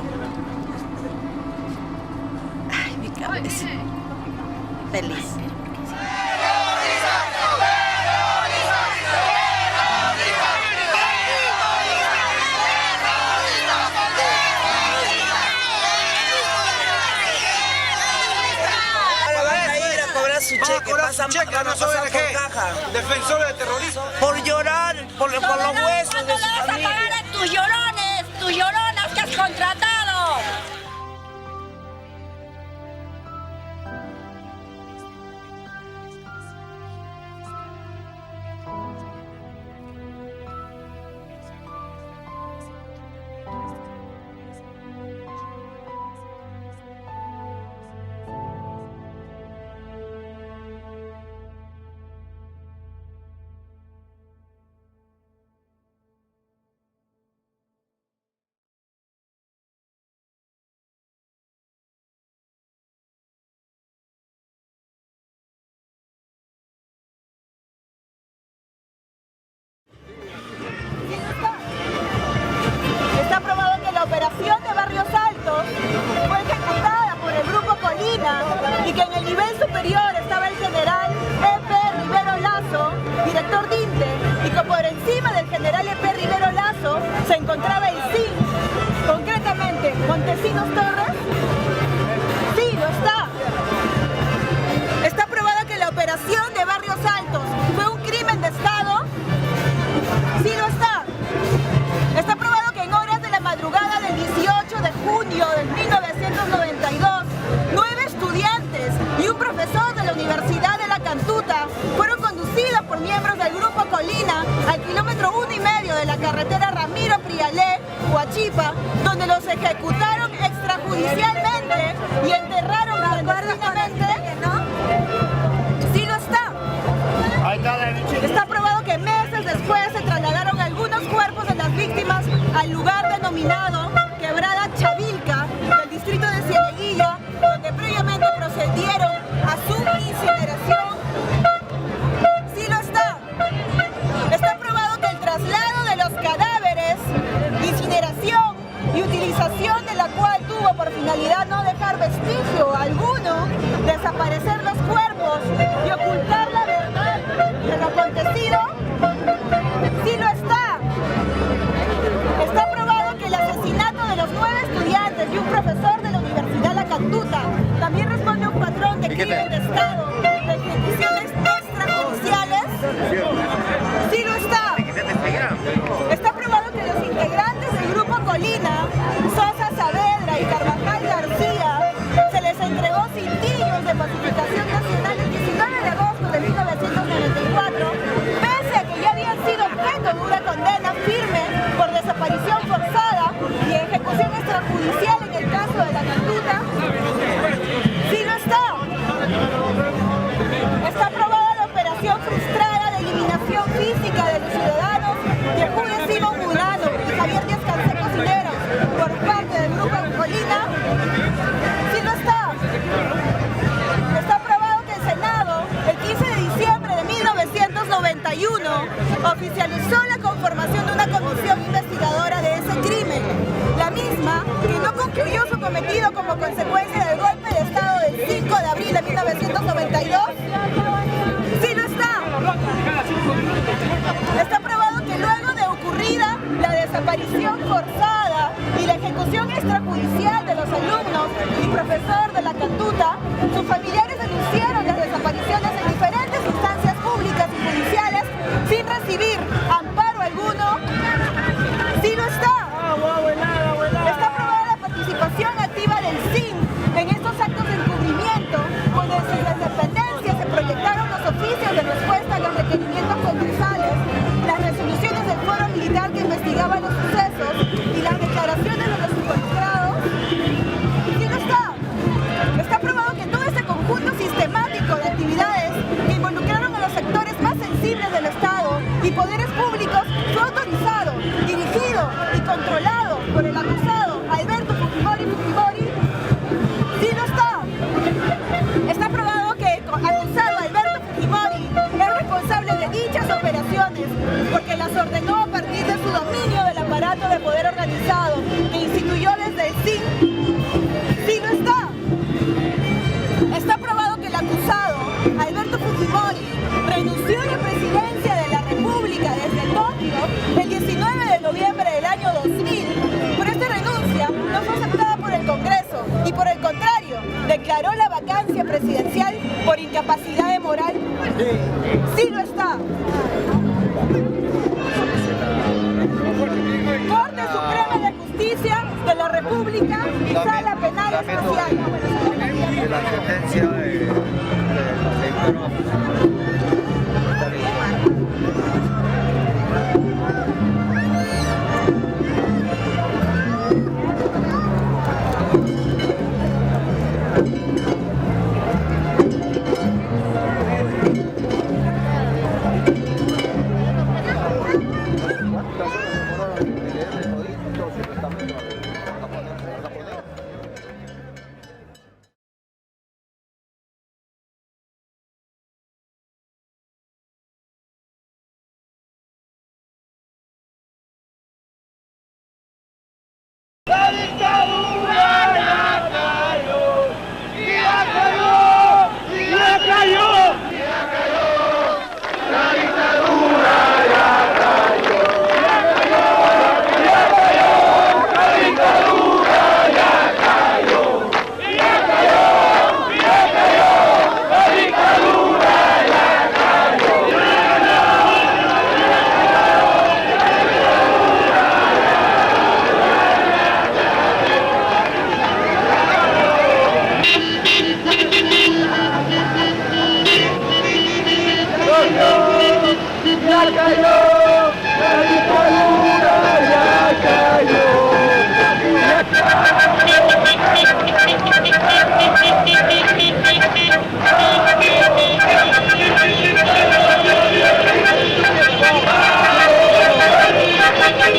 Ay, mi cabeza. Feliz. Defensores de terrorismo. Por llorar, por los huesos de su familia. Vas a pagar a tus lloronas que has contratado. Está probado que la operación de Barrios Altos fue ejecutada por el Grupo Colina y que en el nivel superior estaba el general E.P. Rivero Lazo, director DINTE, y que por encima del general E.P. Rivero Lazo se encontraba el SIN, concretamente Montesinos Torres. Sí, lo está. Está probado que la operación de Barrios Altos fue un crimen de Estado. Sí, lo está. Está probado que en horas de la madrugada del 18 de junio de 1992, 9 estudiantes y un profesor de la Universidad de La Cantuta fueron conducidos por miembros del Grupo Colina al kilómetro 1,5 de la carretera Ramiro Prialé, Huachipa, donde los ejecutaron extrajudicialmente y enterraron clandestinamente. Sí, lo está. Está probado que meses después se trasladaron algunos cuerpos de las víctimas al lugar denominado Quebrada Chavilca del distrito de Cieneguilla, donde previamente procedieron a su incineración. Sí, lo está. por finalidad no dejar vestigio alguno, desaparecer los cuerpos y ocultar la verdad de lo acontecido? Sí lo está. Está probado que el asesinato de los 9 estudiantes y un profesor de la Universidad La Cantuta también responde a un patrón de crimen de Estado, de ejecuciones extrajudiciales. Sí lo está. Está probado que los integrantes del Grupo Colina, Sosa Saavedra y Carvajal García, se les entregó cintillos de pacificación nacional el 19 de agosto de 1994, pese a que ya habían sido objeto de una condena firme por desaparición forzada y ejecución extrajudicial en el caso de La Cantuta. Sí lo está. Está aprobada la operación frustrada de eliminación física de los ciudadanos de Julio Simón Murano y Javier Díaz Canseco Cineros por parte del Grupo Colina. Sí lo está. Está aprobado que el Senado, el 15 de diciembre de 1991, oficializó la conformación de una comisión investigadora de ese crimen, la misma que no concluyó su cometido como consecuencia del golpe de Estado del 5 de abril de 1992. Sí lo está. Está probado que luego de ocurrida la desaparición forzada y la ejecución extrajudicial de los alumnos y profesor de La Cantuta, sus familiares denunciaron las desapariciones en diferentes instancias públicas y judiciales sin recibir amparo alguno. Sí lo está. Está aprobada la participación activa del CIN en estos actos de encubrimiento, pues desde la independencia se proyectaron los oficios de respuesta a los requerimientos concursales, las resoluciones del foro militar que investigaba los sucesos y las declaraciones de los involucrados. Sí lo está. Está aprobado que todo este conjunto sistemático de actividades que involucraron a los sectores más sensibles del Estado y poderes públicos fue autorizado, dirigido y controlado por el acusado Alberto Fujimori. Sí lo está. Está probado que el acusado Alberto Fujimori es responsable de dichas operaciones porque las ordenó a partir de su dominio del aparato de poder organizado que instituyó desde el CIN. Sí lo está. Está probado que el acusado Alberto Fujimori renunció a la presidencia de la República desde Tokio el 19 de noviembre del año 2000, pero esta renuncia no fue aceptada por el Congreso y por el contrario, declaró la vacancia presidencial por incapacidad de moral. Sí lo está. Corte Suprema de Justicia de la República y Sala Penal Especial. La sentencia de ¡La dictadura ya cayó! ¡Ya cayó! ¡Ya cayó! ¡Ya cayó! ¡La dictadura ya cayó! ¡Ya cayó! ¡Ya cayó! ¡La dictadura ya cayó! ¡Ya cayó! ¡Ya cayó! ¡La dictadura ya cayó! ¡Ya cayó! ¡La dictadura ya cayó!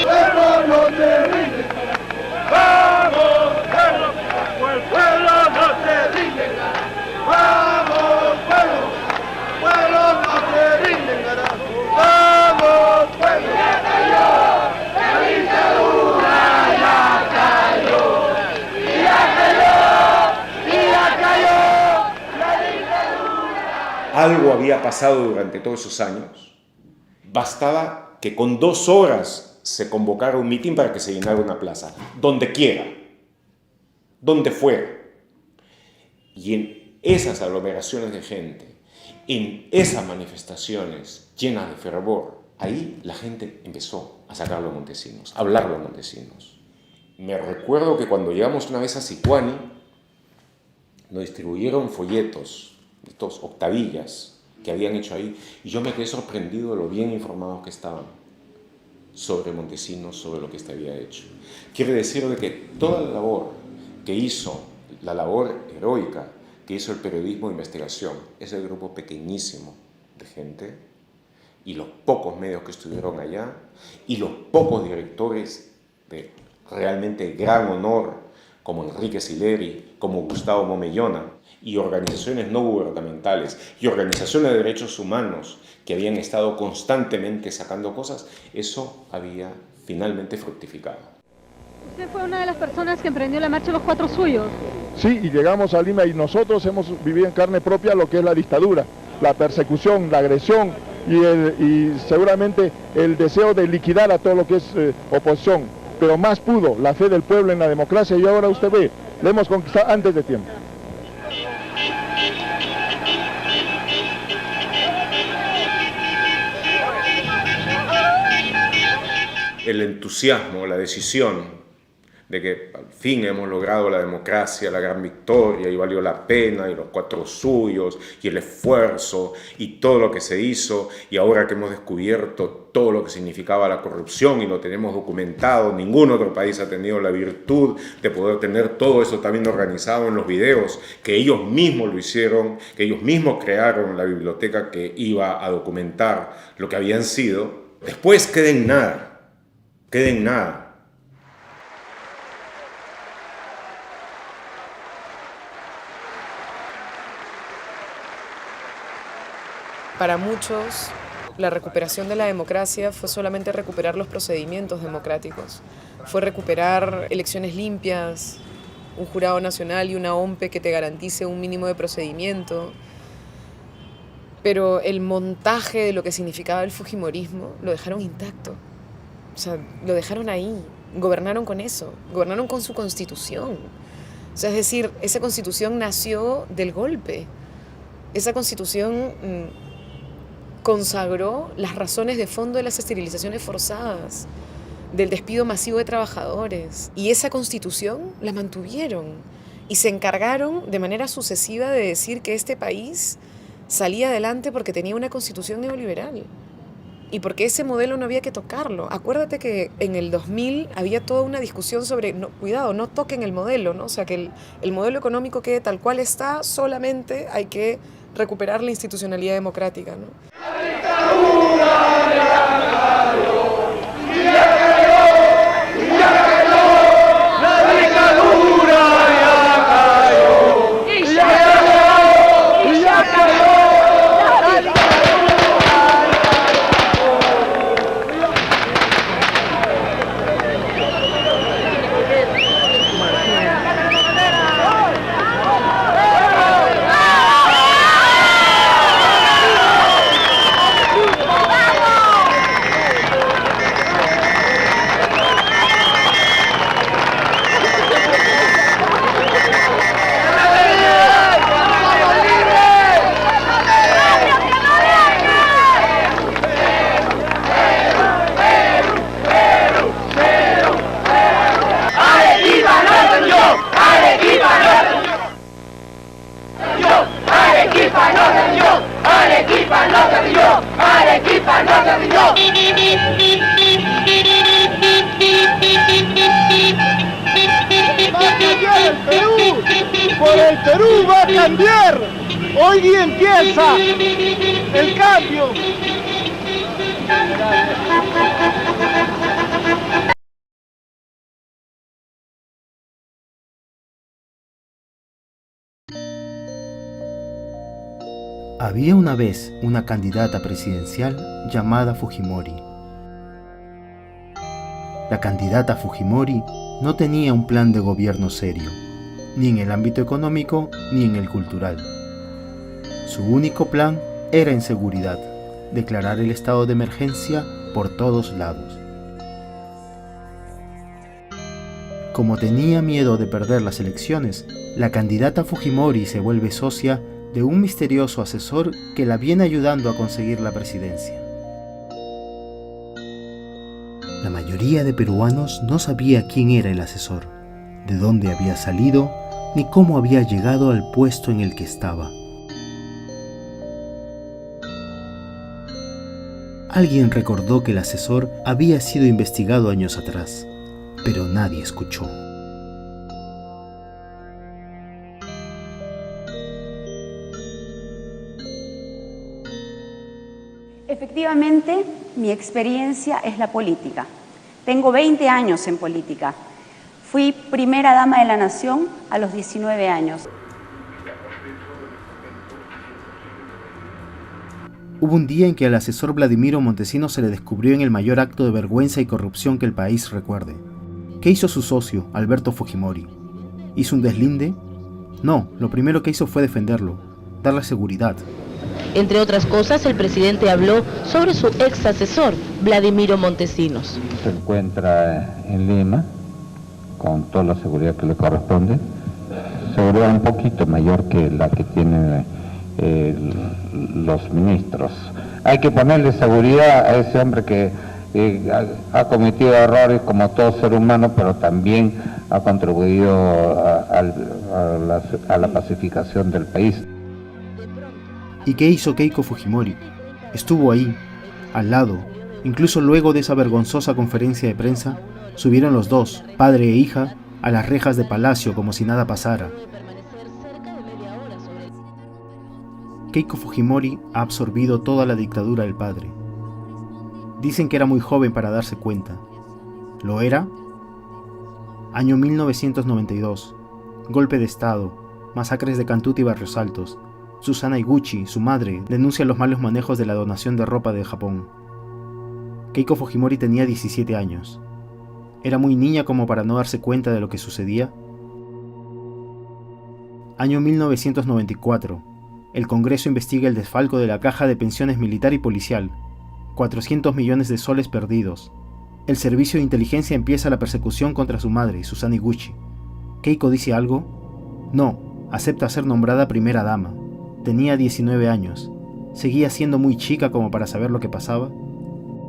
¡Pueblo no se rinde! ¡Vamos, pueblo! ¡El pueblo no se rinde! ¡Vamos, pueblo! ¡Pueblo no se rinde, carajo! ¡Vamos, pueblo! ¡Ya cayó! ¡La dictadura ya cayó! algo había pasado durante todos esos años. Bastaba que con 2 horas se convocara un mitin para que se llenara una plaza, donde quiera, donde fuera. Y en esas aglomeraciones de gente, en esas manifestaciones llenas de fervor, ahí la gente empezó a sacar los Montesinos, a hablar los Montesinos. Me recuerdo que cuando llegamos una vez a Sicuani, nos distribuyeron folletos, estos octavillas que habían hecho ahí, y yo me quedé sorprendido de lo bien informados que estaban sobre Montesinos, sobre lo que este había hecho. Quiere decir de que toda la labor que hizo, la labor heroica que hizo el periodismo de investigación, ese grupo pequeñísimo de gente, y los pocos medios que estuvieron allá, y los pocos directores de realmente gran honor, como Enrique Sileri, como Gustavo Momellona, y organizaciones no gubernamentales, y organizaciones de derechos humanos, que habían estado constantemente sacando cosas, eso había finalmente fructificado. Usted fue una de las personas que emprendió la marcha de los 4 suyos. Sí, y llegamos a Lima y nosotros hemos vivido en carne propia lo que es la dictadura, la persecución, la agresión y seguramente el deseo de liquidar a todo lo que es oposición. Pero más pudo la fe del pueblo en la democracia y ahora usted ve, la hemos conquistado antes de tiempo. El entusiasmo, la decisión de que al fin hemos logrado la democracia, la gran victoria, y valió la pena, y los 4 suyos, y el esfuerzo, y todo lo que se hizo, y ahora que hemos descubierto todo lo que significaba la corrupción y lo tenemos documentado, ningún otro país ha tenido la virtud de poder tener todo eso también organizado en los videos, que ellos mismos lo hicieron, que ellos mismos crearon la biblioteca que iba a documentar lo que habían sido. Después queda en nada. Queda en nada. Para muchos, la recuperación de la democracia fue solamente recuperar los procedimientos democráticos. Fue recuperar elecciones limpias, un jurado nacional y una OMPE que te garantice un mínimo de procedimiento. Pero el montaje de lo que significaba el fujimorismo lo dejaron intacto. O sea, lo dejaron ahí, gobernaron con eso, gobernaron con su constitución. O sea, es decir, esa constitución nació del golpe. Esa constitución consagró las razones de fondo de las esterilizaciones forzadas, del despido masivo de trabajadores. Y esa constitución la mantuvieron y se encargaron de manera sucesiva de decir que este país salía adelante porque tenía una constitución neoliberal. Y porque ese modelo no había que tocarlo. Acuérdate que en el 2000 había toda una discusión sobre, no, cuidado, no toquen el modelo, ¿no? O sea, que el modelo económico quede tal cual está, solamente hay que recuperar la institucionalidad democrática, ¿no? Por el Perú va a cambiar. Hoy empieza el cambio. Había una vez una candidata presidencial llamada Fujimori. La candidata Fujimori no tenía un plan de gobierno serio, ni en el ámbito económico ni en el cultural. Su único plan era inseguridad, declarar el estado de emergencia por todos lados. Como tenía miedo de perder las elecciones, la candidata Fujimori se vuelve socia de un misterioso asesor que la viene ayudando a conseguir la presidencia. La mayoría de peruanos no sabía quién era el asesor, de dónde había salido, ni cómo había llegado al puesto en el que estaba. Alguien recordó que el asesor había sido investigado años atrás, pero nadie escuchó. Efectivamente, mi experiencia es la política. Tengo 20 años en política. Fui primera dama de la Nación a los 19 años. Hubo un día en que al asesor Vladimiro Montesinos se le descubrió en el mayor acto de vergüenza y corrupción que el país recuerde. ¿Qué hizo su socio, Alberto Fujimori? ¿Hizo un deslinde? No, lo primero que hizo fue defenderlo, darle seguridad. Entre otras cosas, el presidente habló sobre su ex asesor, Vladimiro Montesinos. Se encuentra en Lima, con toda la seguridad que le corresponde, seguridad un poquito mayor que la que tienen los ministros. Hay que ponerle seguridad a ese hombre que ha cometido errores como todo ser humano, pero también ha contribuido a la pacificación del país. ¿Y qué hizo Keiko Fujimori? Estuvo ahí, al lado. Incluso luego de esa vergonzosa conferencia de prensa, subieron los dos, padre e hija, a las rejas de Palacio como si nada pasara. Keiko Fujimori ha absorbido toda la dictadura del padre. Dicen que era muy joven para darse cuenta. ¿Lo era? Año 1992. Golpe de Estado. Masacres de Cantuta y Barrios Altos. Susana Iguchi, su madre, denuncia los malos manejos de la donación de ropa de Japón. Keiko Fujimori tenía 17 años. ¿Era muy niña como para no darse cuenta de lo que sucedía? Año 1994. El Congreso investiga el desfalco de la Caja de Pensiones Militar y Policial. 400 millones de soles perdidos. El servicio de inteligencia empieza la persecución contra su madre, Susana Iguchi. ¿Keiko dice algo? No, acepta ser nombrada primera dama. Tenía 19 años. ¿Seguía siendo muy chica como para saber lo que pasaba?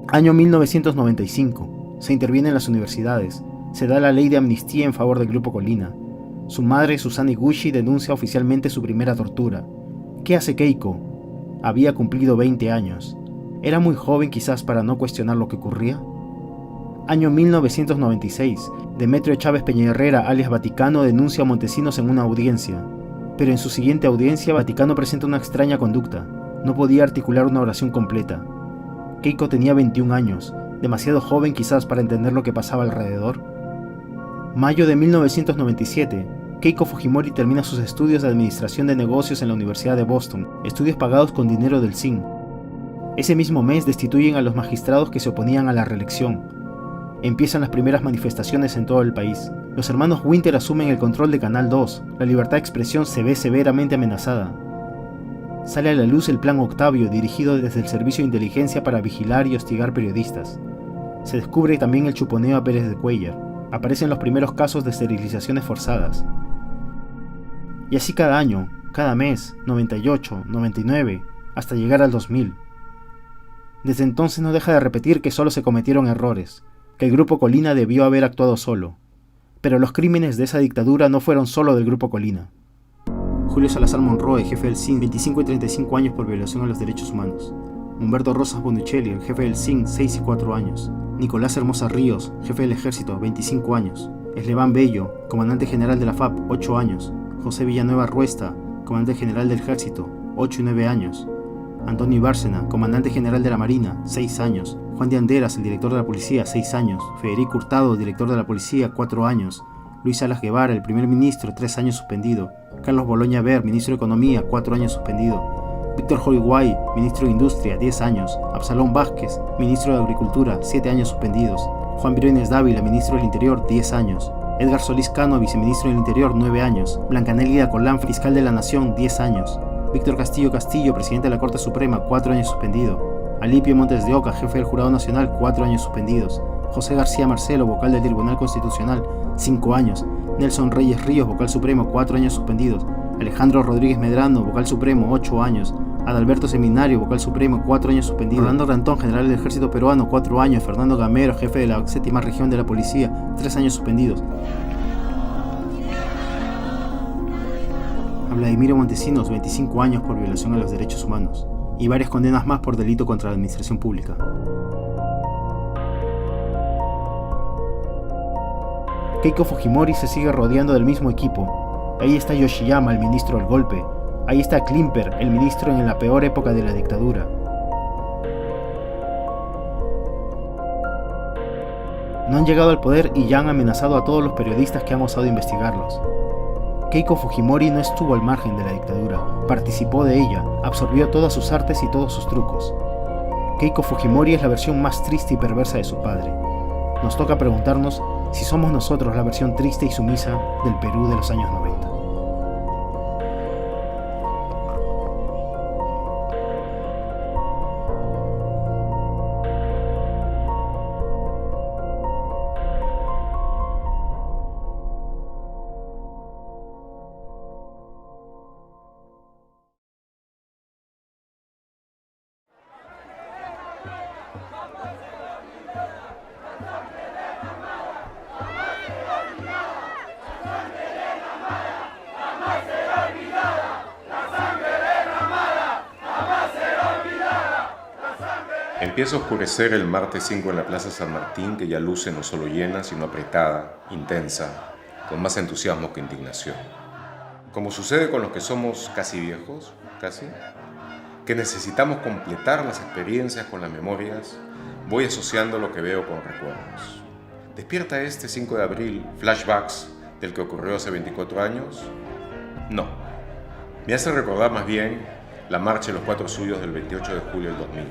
Año 1995. Se interviene en las universidades. Se da la ley de amnistía en favor del Grupo Colina. Su madre, Susana Iguchi, denuncia oficialmente su primera tortura. ¿Qué hace Keiko? Había cumplido 20 años. ¿Era muy joven quizás para no cuestionar lo que ocurría? Año 1996. Demetrio Chávez Peñaherrera, alias Vaticano, denuncia a Montesinos en una audiencia. Pero en su siguiente audiencia, Vaticano presenta una extraña conducta. No podía articular una oración completa. Keiko tenía 21 años, demasiado joven quizás para entender lo que pasaba alrededor. Mayo de 1997, Keiko Fujimori termina sus estudios de Administración de Negocios en la Universidad de Boston, estudios pagados con dinero del CIN. Ese mismo mes destituyen a los magistrados que se oponían a la reelección. Empiezan las primeras manifestaciones en todo el país. Los hermanos Winter asumen el control de Canal 2. La libertad de expresión se ve severamente amenazada. Sale a la luz el Plan Octavio, dirigido desde el Servicio de Inteligencia para vigilar y hostigar periodistas. Se descubre también el chuponeo a Pérez de Cuéllar. Aparecen los primeros casos de esterilizaciones forzadas. Y así cada año, cada mes, 98, 99, hasta llegar al 2000. Desde entonces no deja de repetir que solo se cometieron errores, que el Grupo Colina debió haber actuado solo. Pero los crímenes de esa dictadura no fueron solo del Grupo Colina. Julio Salazar Monroe, jefe del CIN, 25 y 35 años por violación a los derechos humanos. Humberto Rosas Bonuccelli, el jefe del CIN, 6 y 4 años. Nicolás Hermosa Ríos, jefe del Ejército, 25 años. Esleván Bello, comandante general de la FAP, 8 años. José Villanueva Ruesta, comandante general del Ejército, 8 y 9 años. Antonio Bárcena, comandante general de la Marina, 6 años. Juan de Anderas, el director de la Policía, 6 años. Federico Hurtado, director de la Policía, 4 años. Luis Salas Guevara, el primer ministro, 3 años suspendido. Carlos Boloña Ver, ministro de Economía, 4 años suspendido. Víctor Holguay, ministro de Industria, 10 años. Absalón Vázquez, ministro de Agricultura, 7 años suspendidos. Juan Briones Dávila, ministro del Interior, 10 años. Edgar Solís Cano, viceministro del Interior, 9 años. Blanca Nélida Colán, fiscal de la Nación, 10 años. Víctor Castillo Castillo, presidente de la Corte Suprema, 4 años suspendido. Alipio Montes de Oca, jefe del Jurado Nacional, 4 años suspendidos. José García Marcelo, vocal del Tribunal Constitucional, 5 años. Nelson Reyes Ríos, vocal supremo, 4 años suspendidos. Alejandro Rodríguez Medrano, vocal supremo, 8 años. Adalberto Seminario, vocal supremo, 4 años suspendido. Orlando Rantón, general del Ejército Peruano, 4 años. Fernando Gamero, jefe de la 7ª Región de la Policía, 3 años suspendidos. A Vladimiro Montesinos, 25 años por violación a los derechos humanos. Y varias condenas más por delito contra la administración pública. Keiko Fujimori se sigue rodeando del mismo equipo. Ahí está Yoshiyama, el ministro del golpe. Ahí está Klimper, el ministro en la peor época de la dictadura. No han llegado al poder y ya han amenazado a todos los periodistas que han osado investigarlos. Keiko Fujimori no estuvo al margen de la dictadura, participó de ella, absorbió todas sus artes y todos sus trucos. Keiko Fujimori es la versión más triste y perversa de su padre. Nos toca preguntarnos si somos nosotros la versión triste y sumisa del Perú de los años 90. Empieza a oscurecer el martes 5 en la Plaza San Martín, que ya luce no solo llena, sino apretada, intensa, con más entusiasmo que indignación. Como sucede con los que somos casi viejos, que necesitamos completar las experiencias con las memorias, voy asociando lo que veo con recuerdos. ¿Despierta este 5 de abril flashbacks del que ocurrió hace 24 años? No. Me hace recordar más bien la marcha de los 4 suyos del 28 de julio del 2000.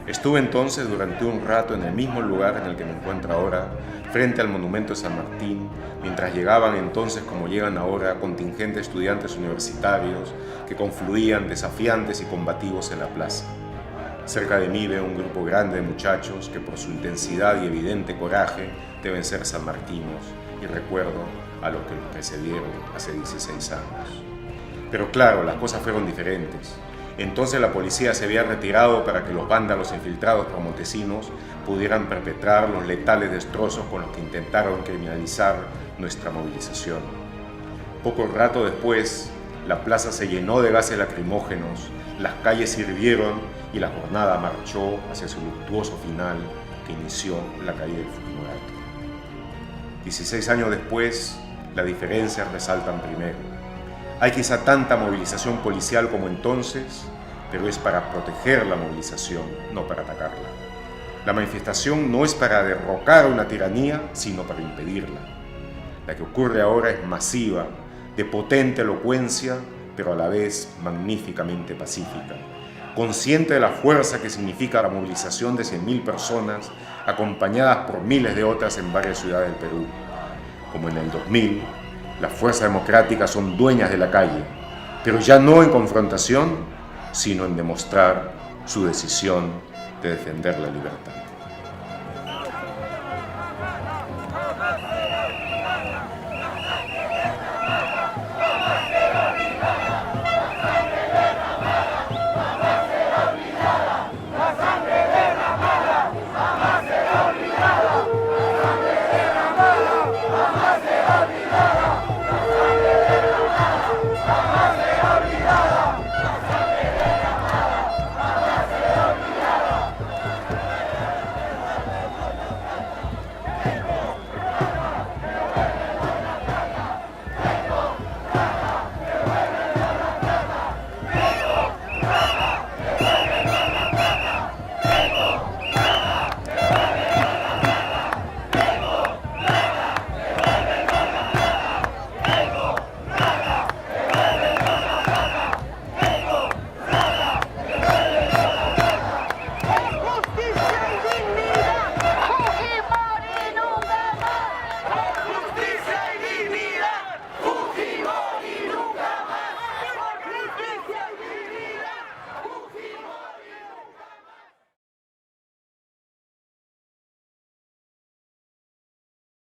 Estuve entonces durante un rato en el mismo lugar en el que me encuentro ahora, frente al monumento de San Martín, mientras llegaban entonces, como llegan ahora, contingentes de estudiantes universitarios que confluían desafiantes y combativos en la plaza. Cerca de mí veo un grupo grande de muchachos que por su intensidad y evidente coraje deben ser sanmartinos, y recuerdo a los que los precedieron hace 16 años. Pero claro, las cosas fueron diferentes. Entonces la policía se había retirado para que los vándalos infiltrados por Montesinos pudieran perpetrar los letales destrozos con los que intentaron criminalizar nuestra movilización. Poco rato después, la plaza se llenó de gases lacrimógenos, las calles hirvieron y la jornada marchó hacia su luctuoso final que inició la caída del Fujimorato. 16 años después, las diferencias resaltan primero. Hay quizá tanta movilización policial como entonces, pero es para proteger la movilización, no para atacarla. La manifestación no es para derrocar una tiranía, sino para impedirla. La que ocurre ahora es masiva, de potente elocuencia, pero a la vez magníficamente pacífica. Consciente de la fuerza que significa la movilización de 100.000 personas, acompañadas por miles de otras en varias ciudades del Perú. Como en el 2000, las fuerzas democráticas son dueñas de la calle, pero ya no en confrontación, sino en demostrar su decisión de defender la libertad.